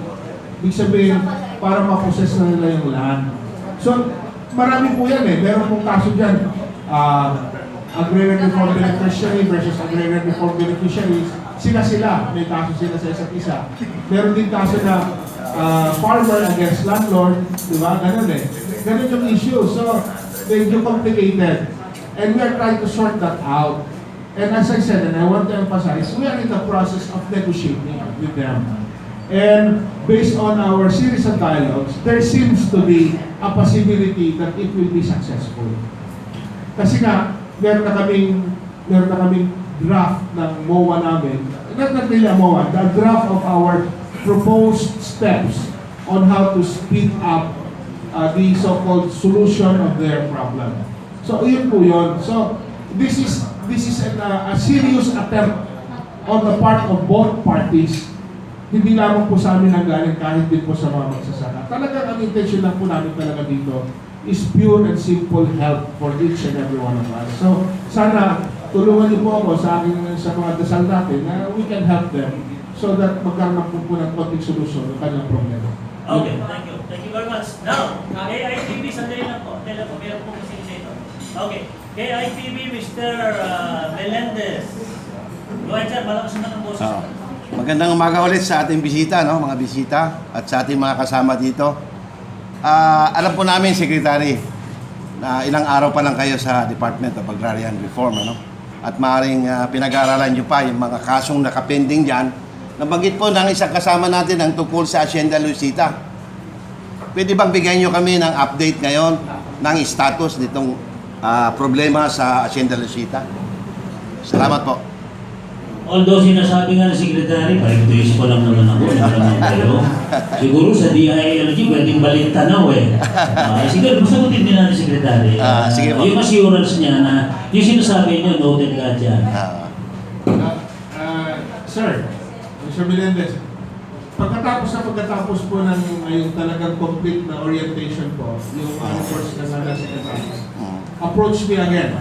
Ibig sabihin, para ma-process na nila yung land. So, marami po yan eh. Meron pong kaso dyan. Agrarian reform beneficiary versus agrarian reform beneficiaries. Sila. May kaso sila sa isa't isa. Meron din kaso na farmer against landlord. Diba? Ganun eh. Ganun yung issue. So, medyo complicated. And we are trying to sort that out. And as I said, and I want to emphasize, we are in the process of negotiating with them. And based on our series of dialogues, there seems to be a possibility that it will be successful. Kasi nga, meron na kaming draft ng MOA namin, not really a MOA, the draft of our proposed steps on how to speed up the so-called solution of their problem. So, yun po yun. So, this is a serious attempt on the part of both parties. Hindi lamang po sa amin ang galing, kahit din po sa mga magsasaka. Talagang ang intention lang po namin talaga dito is pure and simple help for each and every one of us. So, sana tulungan niyo po ako sa mga dasal natin na we can help them so that magkaroon po ng konting solusyon ng kanilang problema. Okay, thank you. Thank you very much. Now, KITV, sandali lang po. Meron po kasi ito. Okay, KITV, Mr. Melendez. Go ahead, sir. Malakas na ng boses. Magandang umaga ulit sa ating bisita, no? Mga bisita at sa ating mga kasama dito. Alam po namin, Secretary, na ilang araw pa lang kayo sa Department of Agrarian Reform, ano? At maaaring pinag-aaralan nyo pa yung mga kasong nakapending dyan. Nabanggit po ng isang kasama natin ang tungkol sa Hacienda Luisita. Pwede bang bigyan nyo kami ng update ngayon ng status nitong problema sa Hacienda Luisita? Salamat po. Although sinasabi nga ng Secretary, parang tuwis ko lang naman ako, naman kayo. Siguro sa DILG, pwedeng balik tanaw eh. Siguro, masagutin din natin Secretary. Sige po. Yung assurance niya na, yung sinasabi niyo, noted ka dyan. Sir, Mr. Melendez, pagkatapos po ng yung talagang complete na orientation po, yung course na nga Secretary, approach me again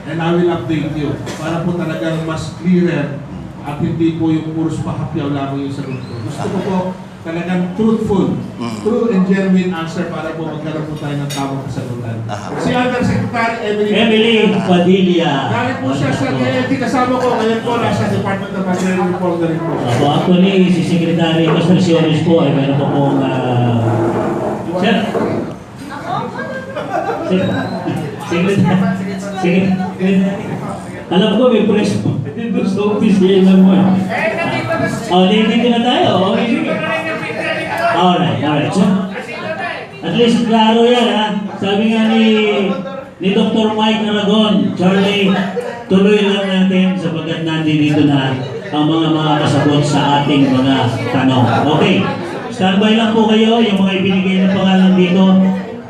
and I will update you para po talagang mas clearer at hindi po yung puros pahapyaw lamang yung sagot ko. Gusto ko po talagang truthful, true and genuine answer para po magkaroon po tayo ng tamang kasagutan. Si Undersecretary Emily Padilla. Galing po siya sa KLT, kasama ko ngayon po nasa Department of Agrarian Reform na rin po. So actually, si Secretary Castriciones po ay meron po pong Sir? Secretary. Alam ko may press po. Dito sa office niya lang mo. Dito na tayo. Alright. So, at least klaro yan ha. Sabi nga ni Dr. Mike Aragon, Charlie, tuloy lang natin sapagkat nandito na ang mga kasagot sa ating mga tanong. Okay, standby lang po kayo. Yung mga ibinigay na pangalan dito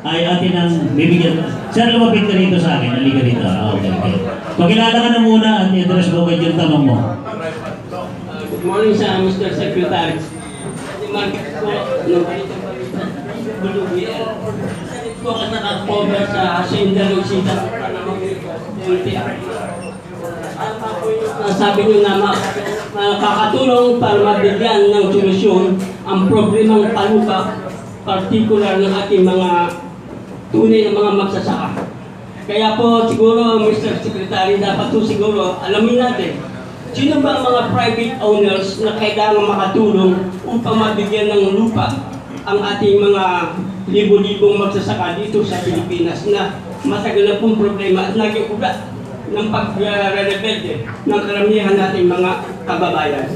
ay atin ang bibigyan. Sir, lumapit ka rito sa akin. Halika rito. Okay. Pakilala ka na muna at i-address mo kayo yung tanong mo. Good morning sa Mr. Secretary. Market po, nung ganitong palitan, BLUBL. Salit po ka nakakover sa Hacienda Luisita sa panahon ng NTR. Ano po yung sabi nyo na makakatulong para mabigyan ng solusyon ang problemang palupak, particular ng ating mga tunay na mga magsasaka. Kaya po siguro, Mr. Secretary, dapat po siguro alamin natin sino ba ang mga private owners na kailangan makatulong upang mabigyan ng lupa ang ating mga libo-libong magsasaka dito sa Pilipinas na matagal na pong problema at naging ugat ng pag-rebelde ng karamihan nating mga kababayan.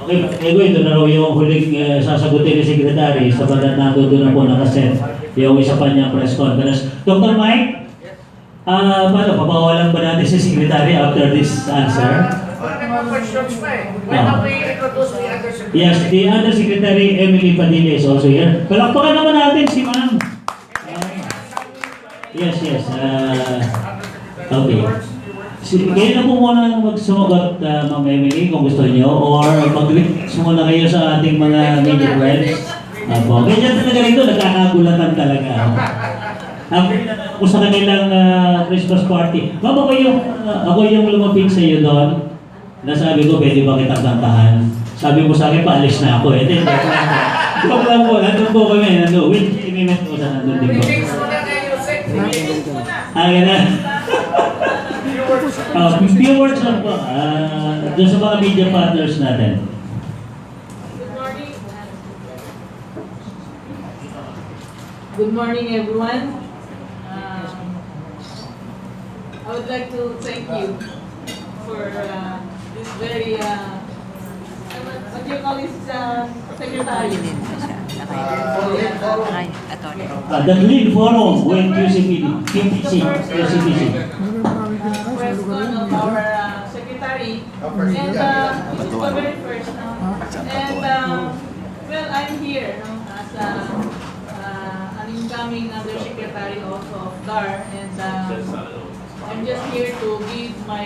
Okay, ito na raw yung huling sasagutin ni Secretary sa balat na doon na po nakaset yung isa pa niyang press conference. Dr. Mike, paano, papawalan ba natin si Secretary after this answer? Yes, the Undersecretary Emily Padilla is also here. Palakpakan naman natin si Ma'am. Yes. Okay. Kayo na po muna magsumagot, Ma'am Emily, kung gusto niyo, or mag-reach muna kayo sa ating mga media friends. Ganyan talaga rito, nagkakagulatan talaga. Kung sa kanilang Christmas party. Ma'am, ako yung lumapit sa iyo doon. Nasabi ko, pwede ba kitang kantahan? Sabi mo sa akin, paalis na ako. Joke lang po, nandun po kami. With imimit ko sa nandun din po. Gano'n. Few words lang po. Doon sa mga media partners natin. Good morning, everyone. I would like to thank you for this very, what do you call this, secretary? The lead forum with QCPC. Question of our secretary. And this is the very first. And well, I'm here as an incoming undersecretary also of DAR, and I'm just here to give my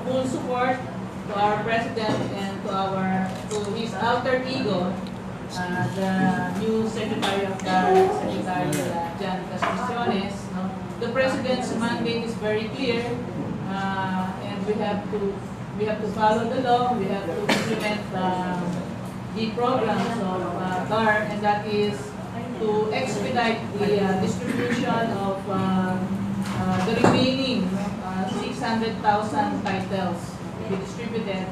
full support to our president and to his alter ego, the new secretary of DAR, Secretary Jan Castriciones. The president's mandate is very clear, and we have to follow the law. We have to implement the programs of DAR, and that is to expedite the distribution of the remaining 600,000 titles to be distributed,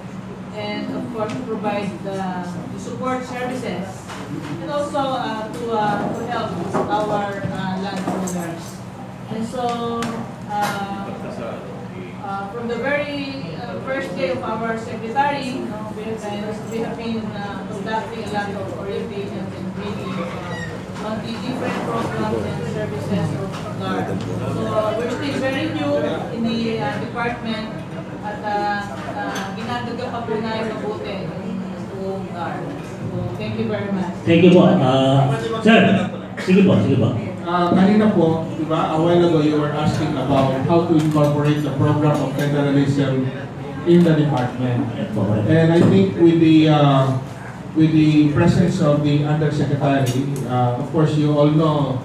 and of course to provide the support services, and also to help our landowners. And so, from the very first day of our secretary, we have been conducting a lot of orientations and trainings on the different programs and services of DAR. So, we're still very new in the department, at ginagaga pa po na yung mabuti yung DAR. So, thank you very much. Thank you po. Sir, sige po. Kanina po, di ba, a while ago you were asking about how to incorporate the program of federalism in the department. And I think with the presence of the undersecretary, of course you all know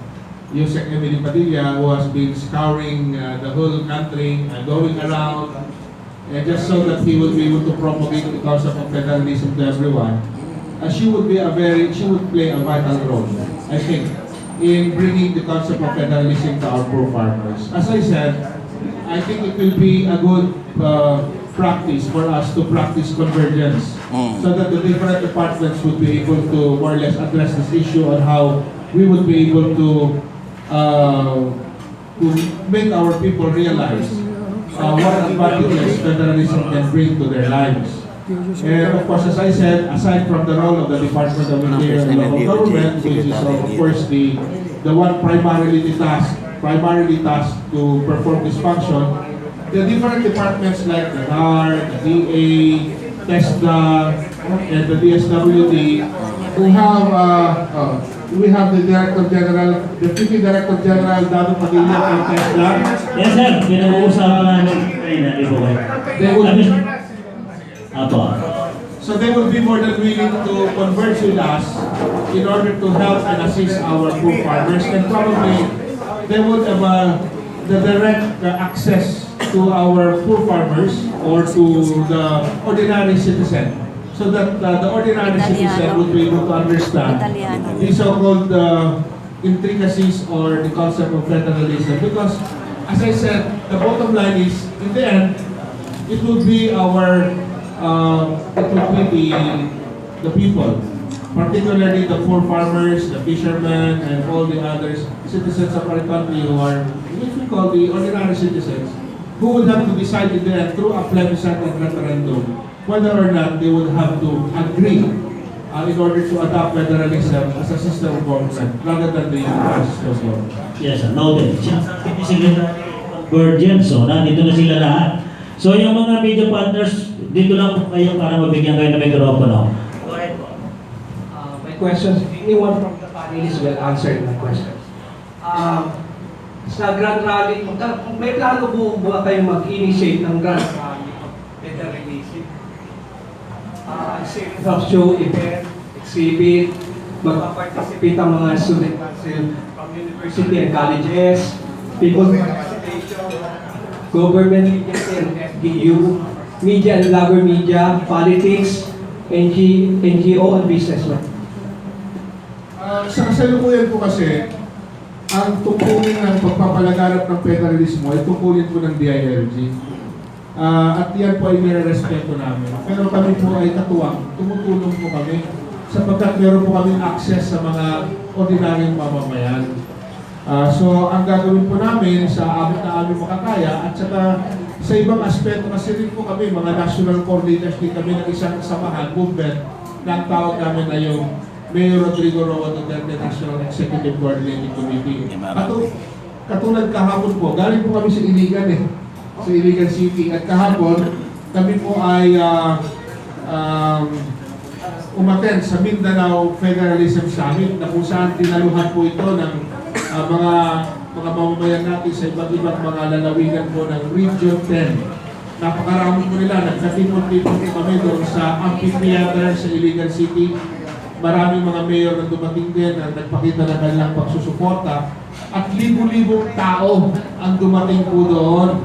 Usec Padilla, who has been scouring the whole country and going around, and just so that he would be able to propagate the concept of federalism to everyone. She would play a vital role, I think, in bringing the concept of federalism to our poor farmers. As I said, I think it will be a good practice for us to practice convergence, so that the different departments would be able to more or less address this issue on how we would be able to make our people realize what advantages federalism can bring to their lives. And of course, as I said, aside from the role of the Department of Interior and Local Government, which is of course the one primarily tasked to perform this function, the different departments like the DAR, the DA, TESDA, and the DSWD, we have the Director General, Deputy Director General Dado Padilla from TESDA. Yes sir, pinag-uusapan namin kanina, di ba kayo? So they will be more than willing to converge with us in order to help and assist our poor farmers, and probably they would have the direct access to our poor farmers or to the ordinary citizen, so that the ordinary citizen would be able to understand the so-called intricacies or the concept of federalism. Because, as I said, the bottom line is, in the end, it would be the people, particularly the poor farmers, the fishermen, and all the other citizens of our country who are, which we call the ordinary citizens, who would have to decide in the end through a plebiscite and referendum whether or not they would have to agree in order to adopt federalism as a system of government rather than the unified system of government. Yes sir, noted. Convergence, so nandito na sila lahat. So yung mga media partners, dito lang po kayo para mabigyan kayo ng mikropono. Go ahead po. My questions, anyone from the panelists will answer my questions. Sa Grand Rally, may plano ba kayong mag-initiate ng Grand Rally of federalism? Series of show, event, exhibit, magpa-participate ang mga student council from university and colleges, people's participation, government agency and FDU, media and blogger media, politics, NGO and businessmen. Sa kasalukuyan po kasi, ang tungkulin ng pagpapalaganap ng federalismo ay tungkulin po ng DILG. At yan po ay nire-respeto namin. Pero kami po ay katuwang, tumutulong po kami sapagkat meron po kami access sa mga ordinaryong mamamayan. So, ang gagawin po namin sa abot na aming makakaya at saka Sa ibang aspeto kasi rin po kami, mga national coordinators din kami ng isang samahan, movement, na ang tawag namin na yung Mayor Rodrigo Roa Duterte National Executive Coordinating Committee. Katulad kahapon po, galing po kami sa Iligan sa Iligan City. At kahapon, kami po ay umattend sa Mindanao Federalism Summit na kung saan tinaluhan po ito ng mga mamamayan natin sa iba't ibang mga lalawigan po ng Region 10. Napakarami po nila, nagkatipon-tipon po kami doon sa amphitheater sa Iligan City. Maraming mga mayor na dumating din na nagpakita ng kanilang pagsusuporta at libo-libong tao ang dumating po doon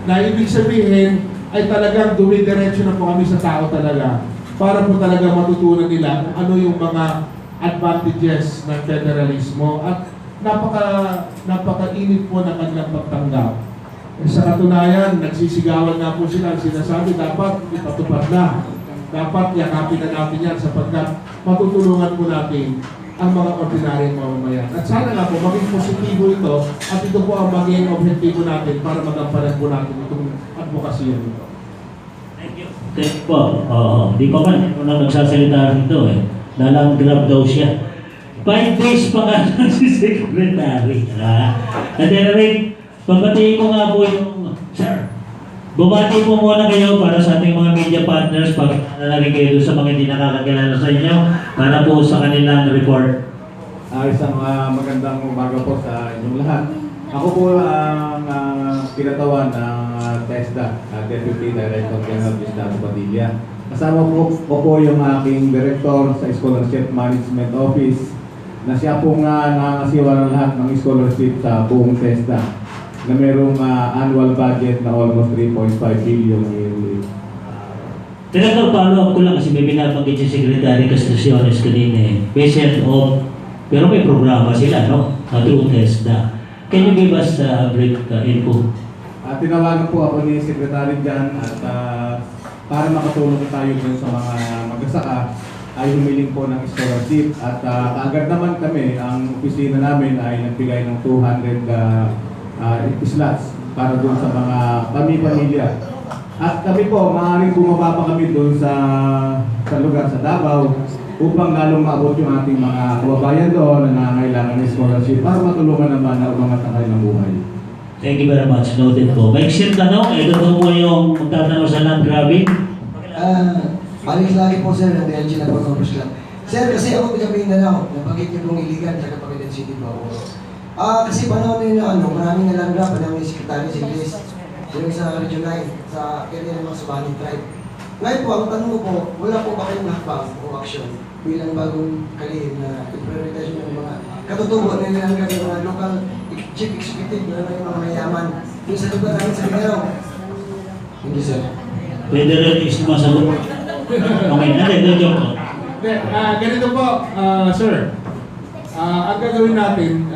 na ibig sabihin ay talagang dumidiretso na po kami sa tao talaga para po talaga matutunan nila kung ano yung mga advantages ng federalismo at napakainit po ng kanilang pagtanggap. Sa katunayan, nagsisigawan na po sila, sinasabi dapat ipatupad na. Dapat yakapin na natin yan sapagkat matutulungan po natin ang mga ordinaryong mamamayan. At sana nga po, maging positibo ito at ito po ang maging objektibo natin para magampanan po natin itong advokasya nito. Thank you. Thank you po. Di pa man ako na nagsasalita rito Nalang grab daw siya. 5 days pa nga si Secretary. At anyway, pagbatiin ko nga po yung... Sir, bumati po muna kayo para sa ating mga media partners pag nalaring kayo sa mga hindi nakakakilala sa inyo para po sa kanilang report. Isang magandang umaga po sa inyong lahat. Ako po ang kinatawan ng TESDA, Deputy Director General Diosdado Padilla. Kasama po yung aking Director sa Scholarship Management Office na siya po nga nakakasiwa ng lahat ng scholarship sa buong TESDA na mayroong annual budget na almost 3.5 billion yearly. Director, follow-up ko lang kasi may binabanggit si Secretary Castriciones kanina Patient of, pero may programa sila, no? Through TESDA. Can you give us a brief info? Tinawagan po ako ni Secretary dyan at para makatulong tayo dun sa mga magsasaka ay humiling po ng scholarship at kaagad naman kami, ang opisina namin ay nagbigay ng 200 slots para doon sa mga pamilya. At kami po, maaaring bumaba pa kami doon sa lugar sa Davao upang lalong maabot yung ating mga kababayan doon na nangangailangan ng scholarship para matulungan naman na umangat ang kanilang buhay. Thank you very much. Noted po. May exit tanong. Ito po yung magtatanong sa land grabbing. Balik lagi po sir ng DLG na Pag-Corpus Club. Sir, kasi ako taga Mindanao, nabanggit niyo pong Iligan, taga Pagadian City po ako. Kasi panahon nyo na maraming nalang grab, panahon ni Secretary si Chris, yung sa Region 9, sa area ng mga Subaning tribe. Ngayon po, ang tanong ko po, wala po ba kayong hakbang o action bilang bagong kalihim na i-prioritize ng mga katutubo na nilang gabi mga local chief executive na yung mga mayaman yung sa lugar namin sa Mindanao? Thank you, sir. Federalism masagot. Okay, natin, joke. Ganito po, sir. Ang gagawin natin,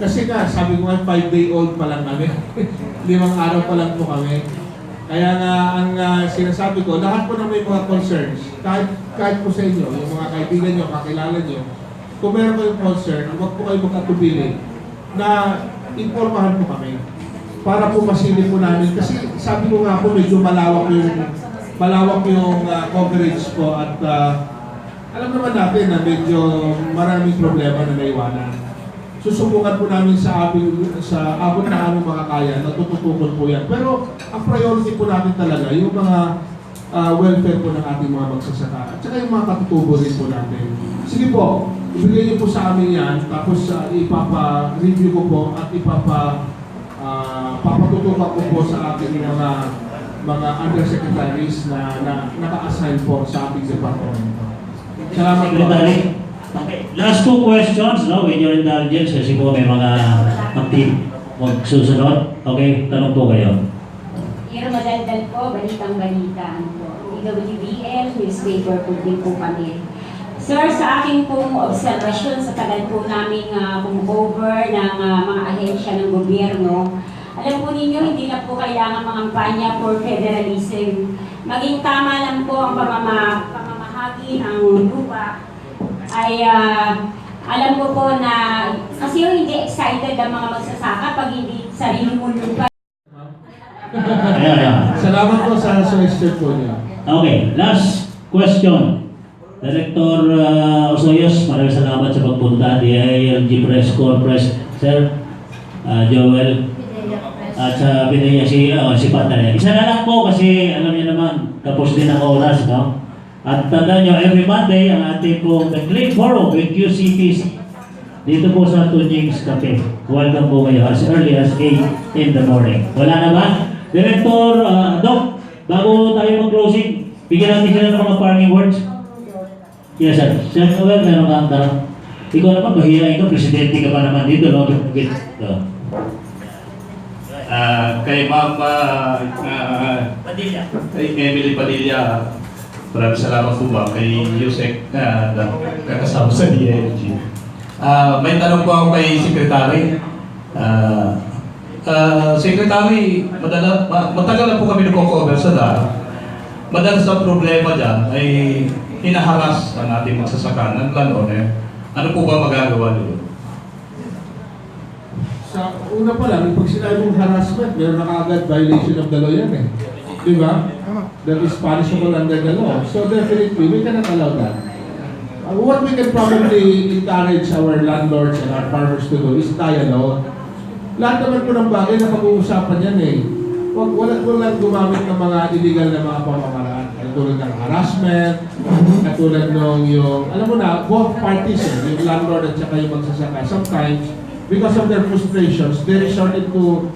kasi nga, sabi ko nga, 5-day-old pa lang kami. 5 araw pa lang po kami. Kaya nga, ang sinasabi ko, lahat po na may mga concerns, kahit po sa inyo, yung mga kaibigan nyo, kakilala nyo, kung meron kayong concern, huwag po kayo magkatubili na informahan po kami para po masilip po namin. Kasi sabi ko nga po, medyo malawak yung coverage po at alam naman natin na medyo maraming problema na naiwanan. Susubukan po namin sa abot na aming mga kaya na tututukan po yan. Pero ang priority po natin talaga yung mga welfare po ng ating mga magsasaka at saka yung mga katutubo rin po natin. Sige po, ibigay niyo po sa amin yan tapos ipapa-review ko po at papatutukan ko po sa ating mga undersecretaries na naka-assign po sa ating department. Salamat po. Okay. Last 2 questions, no? With your indulgence, kasi po may mga active magsusunod. Okay, tanong po kayo. Pero madaldal po, balitang-balita. DWBL, newspaper po din po kami. Sir, sa aking pong observasyon sa tagal po naming cover ng mga ahensya ng gobyerno, alam po ninyo, hindi na po kailangan mangampanya for federalism. Maging tama lang po ang pamamahagi ng lupa ay alam ko po na kasi yung hindi excited ang mga magsasaka pag hindi sarili mo lupa. Ayan. Salamat po sa suggestion po niya. Okay, last question. Director Osoyos, maraming salamat sa pagpunta. DILG Press Conference. Sir, Joel, at sa Padilla si Padilla. Isa na lang po kasi alam niyo naman, tapos din ang oras, no? At tandaan niyo, every Monday, ang ating pong The Clean Forum with QCPC dito po sa Tunying Cafe. Welcome po kayo as early as 8 in the morning. Wala na ba? Director, Doc, bago tayo mag-closing, bigyan natin sila ng mga parting words. Yes, sir. Sir Noel, meron kang tanong. Ikaw naman, mahihain ka, presidente ka pa naman dito, no? Kay Ma'am Padilla. Kay Emily Padilla, maraming salamat po ba kay Usec na kakasama sa DILG. May tanong po ako kay Secretary. Secretary, matagal na po kami nagko-cover sa DAR. Madalas ang problema dyan ay hinaharas ang ating magsasaka ng landowner. Ano po ba magagawa nyo? Sa una pa lang, pag sinabing harassment, meron na agad violation of the law yan eh. Diba? That is punishable under the law. So definitely, we cannot allow that. What we can probably encourage our landlords and our farmers to do is dialogue. Lahat naman po ng bagay na pag-uusapan yan eh. Walang gumamit ng mga illegal na mga pamamaraan. Katulad ng harassment, katulad ng yung, alam mo na, both parties eh, yung landlord at saka yung magsasaka. Sometimes, because of their frustrations, they resort into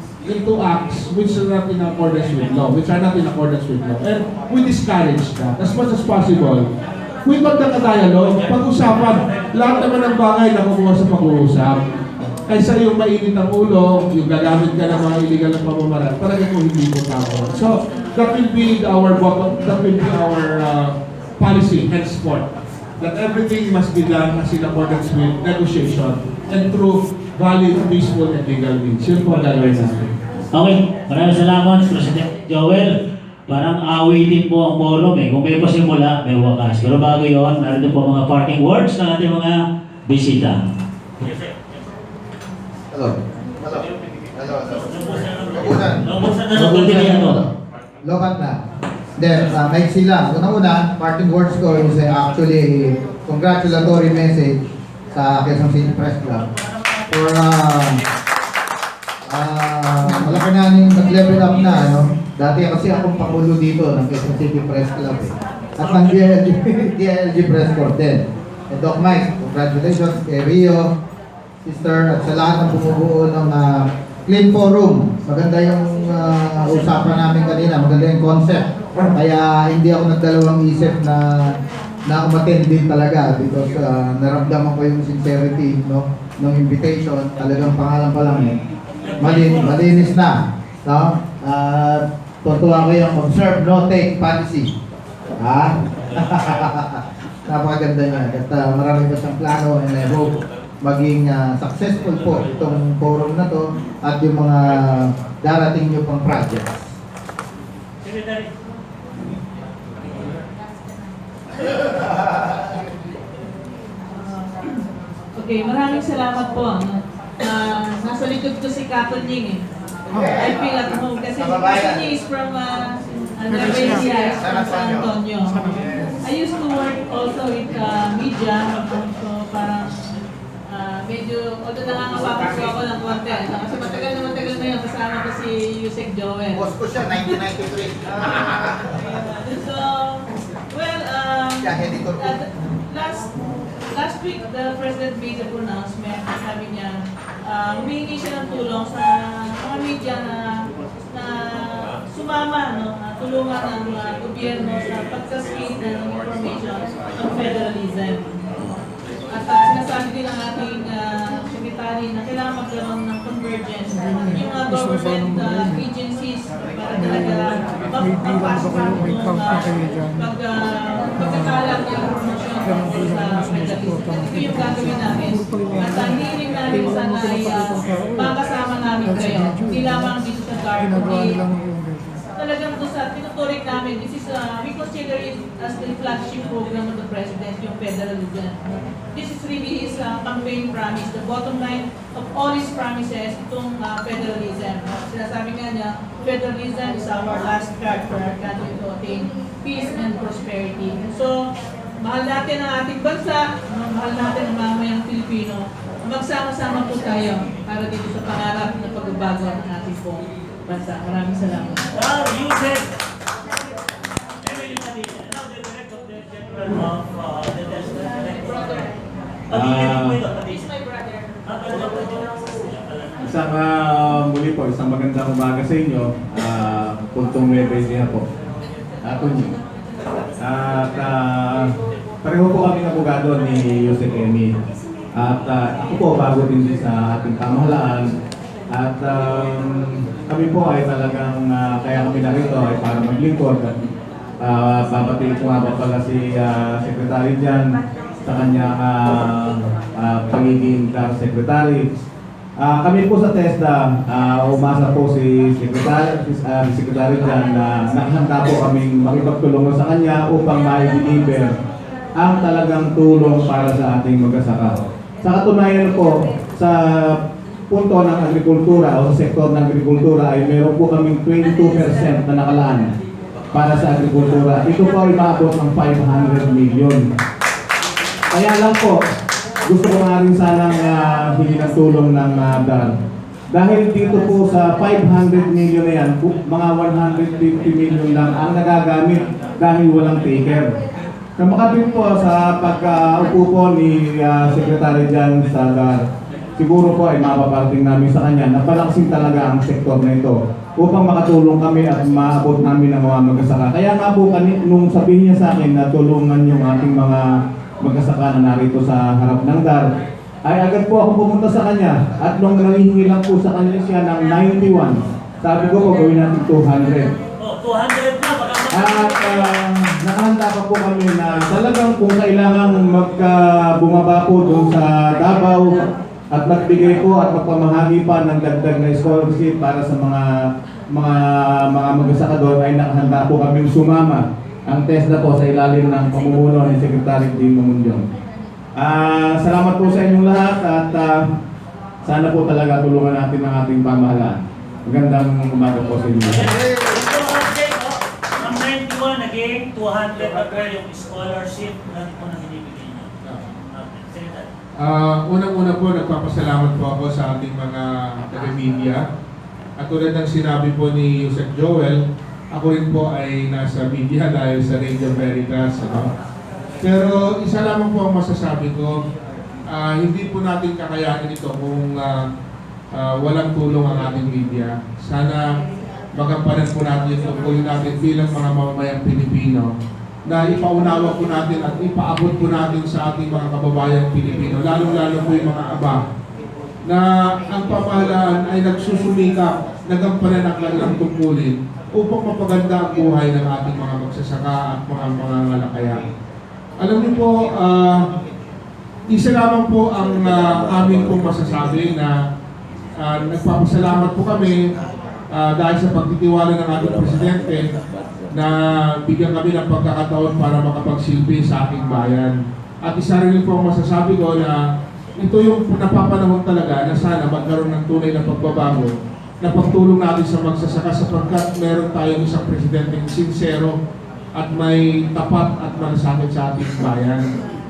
acts which are not in accordance with law, And we discourage that as much as possible. We conduct a dialogue, pag-usapan, lahat naman ng bagay na kumuha sa pag-uusap. Kaysa yung mainit ang ulo, yung gagamit ka ng mga illegal na pamamaraan, talaga kung hindi mo tao. So, that will be our policy henceforth. That everything must be done as in accordance with negotiation and through valid, peaceful, and legal means. Yun po ang gagawin natin. Okay, maraming salamat, President Joel. Parang awitin po ang forum eh. Kung may pasimula, may wakas. Pero bago yun, narito po mga parting words ng ating mga bisita. Hello. Lokat na. Then, maiksi lang. Unang-una, parting words ko is actually congratulatory message sa Quezon City Press Club for malaki na yung nag-level up na, ano? Dati kasi akong pakulo dito ng Quezon City Press Club eh. At ng DILG Press Corps din. And Doc Mike, congratulations kay Rio, sister, at sa lahat ng bumubuo ng Clean Forum. Maganda yung usapan namin kanina, maganda yung concept. Kaya hindi ako nagdalawang isip na umattend din talaga because naramdaman ko yung sincerity, no, ng invitation. Talagang pangalan pa lang eh. Malinis na. No? Tutuwa ko yung observe, no take policy. Napakaganda niya. At marami pa siyang plano and I hope maging successful po itong forum na to at yung mga darating nyo pang projects. Okay, maraming salamat po. Nasa likod ko si KA TUNYING eh. I feel at home kasi KA TUNYING is from Visayas, from San Antonio. I used to work also with media, so parang medyo, although nangangapapas ko ako ng konti, kasi matagal na yun, kasama ko si Usec Joel. Boss ko siya, 1993. So, well, last week, the President made a pronouncement, sabi niya, humingi siya ng tulong sa mga media na sumama, no, tulungan ng gobyerno sa pagkaspeed ng information on federalism. At sinasabi din ang ating secretary na kailangan magkaroon ng convergence yung mga government agencies para talaga mapasok ang pagkakalang ng informasyon sa federalism. Ito yung gagawin namin. At ang hearing namin sana ay makasama namin kayo. Hindi lamang dito sa DAR, talagang doon sa tinuturing namin, this is, we consider it as the flagship program of the President, yung federalism. This is really his campaign promise, the bottom line of all his promises, itong federalism. Sinasabi nga niya, federalism is our last card for our country to attain peace and prosperity. So, mahal natin ang ating bansa, mahal natin ang mamayang Pilipino. Magsama-sama po tayo para dito sa pangarap na pagbabago ng ating pong bansa. Maraming salamat. Usec. Now the Director of the TESDA. He's my brother. Muli po, isang magandang umaga sa inyo. Puntong Medellin po. Tunying. At pareho po kami abogado ni Usec. At ako po bago din sa ating pamahalaan. At kami po ay talagang kaya kami narito ay para maglingkod. Babatiin ko nga po pala si Secretary dyan sa kanyang pagiging Secretary. Kami po sa TESDA, umasa po si Secretary dyan na nakahanda po kaming makipagtulungan sa kanya upang ma-deliver ang talagang tulong para sa ating mag-asaka. Sa katunayan po, sa punto ng agrikultura o sa sektor ng agrikultura ay meron po kaming 22% na nakalaan para sa agrikultura. Ito po ay maabot ng 500 million. Kaya lang po, gusto ko nga rin sanang hingin ng tulong ng DAR. Dahil dito po sa 500 million na yan, mga 150 million lang ang nagagamit dahil walang taker. Kamakabit po sa pagka-upo po ni Secretary dyan sa DAR, siguro po ay mapaparating namin sa kanya na palaksin talaga ang sektor na ito upang makatulong kami at maabot namin ang mga mag-asaka. Kaya nga po nung sabihin niya sa akin na tulungan yung ating mga mag-asaka na narito sa harap ng DAR, ay agad po ako pumunta sa kanya at nung nangihingi lang po sa kanya siya ng 91, sabi ko po gawin natin 200. 200 na, at nakahanda pa po kami na talagang kung kailangan bumaba po doon sa Davao at magbigay po at magpamahagi pa ng dagdag na scholarship para sa mga mag-asaka doon ay nakahanda po kami sumama ang TESDA po sa ilalim ng pamumuno ni Secretary Dean Mamundyong. Salamat po sa inyong lahat at sana po talaga tulungan natin ang ating pamahalaan. Magandang umaga po sa inyo. Ang 91 again, 200 na po yung scholarship na po nang hinibigay niyo. Unang-una po, nagpapasalamat po ako sa ating mga taga-media. At tulad ng sinabi po ni Usec Joel, ako rin po ay nasa media dahil sa Radio Veritas. Pero isa lamang po ang masasabi ko, hindi po natin kakayanin ito kung walang tulong ang ating media. Sana magampanan po natin yung tungkulin natin bilang mga mamamayang Pilipino na ipaunawa po natin at ipaabot po natin sa ating mga kababayang Pilipino, lalong-lalo po yung mga aba na ang pamahalaan ay nagsusumikap, nagampanan ang kanilang tungkulin upang mapaganda ang buhay ng ating mga magsasaka at mga ngalakayan. Alam niyo po, isa lamang po ang amin pong masasabi na nagpapasalamat po kami dahil sa pagtitiwala ng ating Presidente na bigyan kami ng pagkakataon para makapagsilbi sa ating bayan. At isa rin po ang masasabi ko na ito yung napapanahon talaga na sana magkaroon ng tunay na pagbabago na pagtulong natin sa magsasaka sapagkat meron tayong isang Presidenteng sincero at may tapat at malasakit sa ating bayan,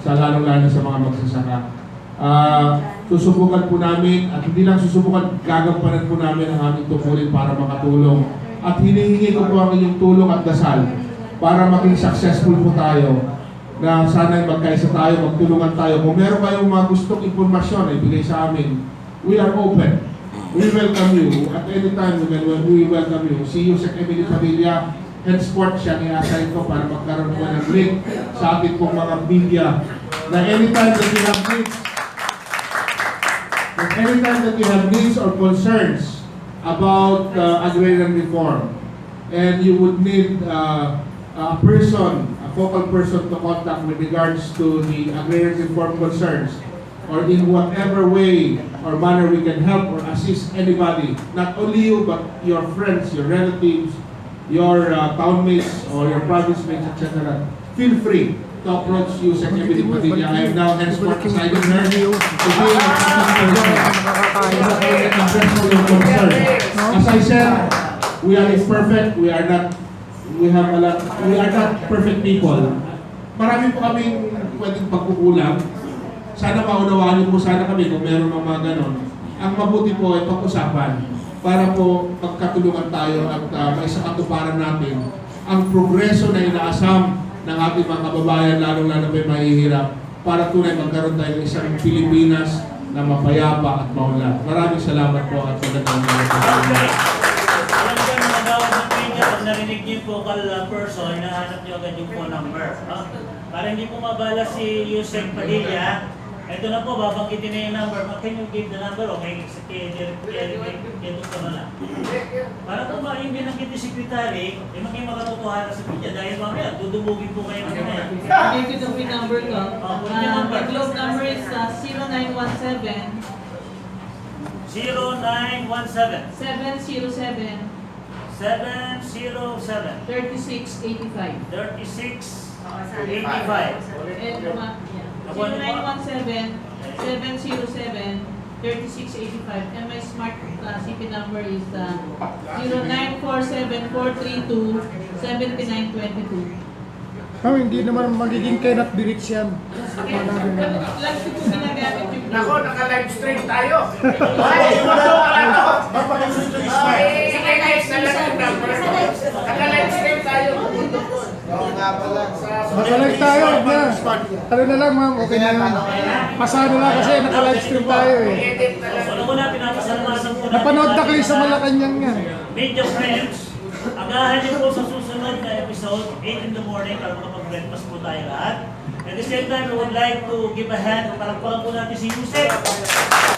sa lalong-lalo sa mga magsasaka. Susubukan po namin at hindi lang susubukan, gagampanan po namin ang aming tungkulin para makatulong. At hinihingi ko po ang inyong tulong at dasal para maging successful po tayo na sana magkaisa tayo, magtulungan tayo. Kung meron kayong mga gustong impormasyon na ibigay sa amin, we are open. We welcome you. At any time, we welcome you. See you sa Padilla. Henceforth siya i-assign ko para magkaroon po ng link sa ating pong mga media na anytime that you have needs, or concerns about agrarian reform and you would need a focal person to contact with regards to the agrarian reform concerns, or in whatever way or manner we can help or assist anybody, not only you but your friends, your relatives, your townmates or your province mates, etc., feel free to approach Usec Padilla. I am now henceforth assigning her to be As I said, we are imperfect. We are not perfect people. Marami po kaming pwedeng pagkukulang. Sana maunawaan niyo po sana kami kung meron mga ganon. Ang mabuti po ay pag-usapan para po magkatulungan tayo at maisakatuparan natin ang progreso na inaasam ng ating mga kababayan, lalong-lalo may mahihirap, para tunay magkaroon tayo ng isang Pilipinas na mapayapa at maunlad. Maraming salamat po at magandang pag narinig niyo yung vocal person, hinahanap niyo agad yung phone number. Para hindi po mabala si Usec Padilla, ito na po, babanggitin na yung number. Can you give the number? Okay, na lang. Para po yung binanggit ni Secretary, maging makatotohanan sa media dahil mamaya, dudumugin po kayo ng ganyan. Give you the PIN number ko. The globe number is 0917 0917 707 707 3685. 3685. 0917 707 3685. And my smart CP number is 0947 432 7922. Hindi naman magiging cannot be reached yan. Lagi po ginagamit yung Nako, naka-live stream tayo. Ay, sige guys, naka-live stream tayo. Naka-live tayo, na. Ano na lang ma'am, okay na lang. Pasado lang kasi naka-live stream tayo eh. Ano ko na, pinapasalamasan ko na. Napanood na kayo sa Malacanang nga. Media friends, agahan niyo po sa susunod na episode, 8 in the morning, para makapag-breakfast po tayo lahat. At the same time, we would like to give a hand, palagpakan po natin si Usec.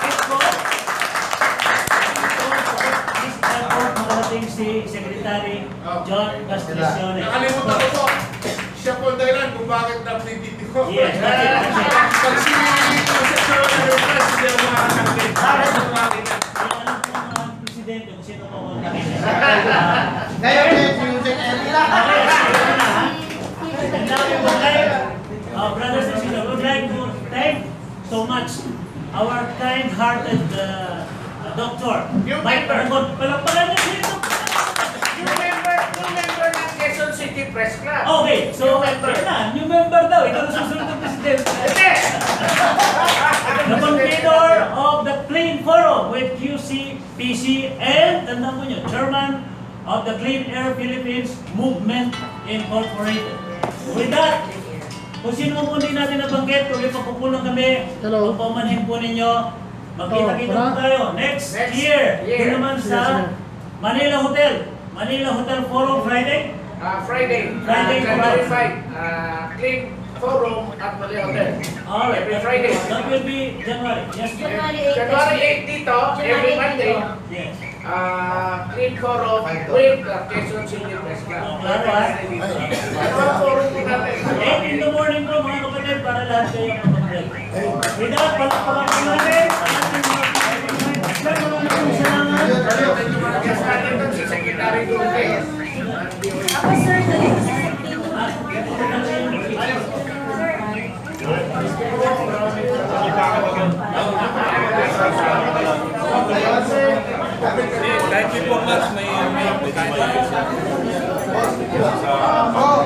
Egco. This effort, makarating si Secretary John Castriciones. Nakalimutan ko po, siya po dahilan kung bakit na-predict ko. Yes, that's it. Pag si Concepcion na repress, hindi ako makakakit. Presidente, kung sino po ang nakikita. Ngayon, si Usec Padilla. And now we would like, brothers and sisters, we would like to thank so much our kind-hearted doctor. Palagpakan niyo siya ito. New member ng Quezon City Press Club. Okay, so new member daw. Ito ang susunod ng Presidente. The Convenor of the Clean Forum with QCPC and, tandaan mo nyo, Chairman of the Clean Air Philippines Movement Incorporated. With that, kung sino po hindi natin nabanggit, kung may pagkukulang kami, pagpamanhin po ninyo, magkita-kita po tayo next year. Yun naman sa Manila Hotel. Manila Hotel Forum Friday? Friday, January 5. Clean Forum at Manila Hotel. Alright. Every Friday. That will be January. Yes. January 8 dito, every Monday. Yes. Clean Forum with Quezon City Press Club. Forum po natin. 8 in the morning po mga kapatid para lahat kayo mag-break. With that, palakpakan po natin. Salamat. Si Secretary Dulce. Ako sir, Thank you po much. May kain tayo. Oh!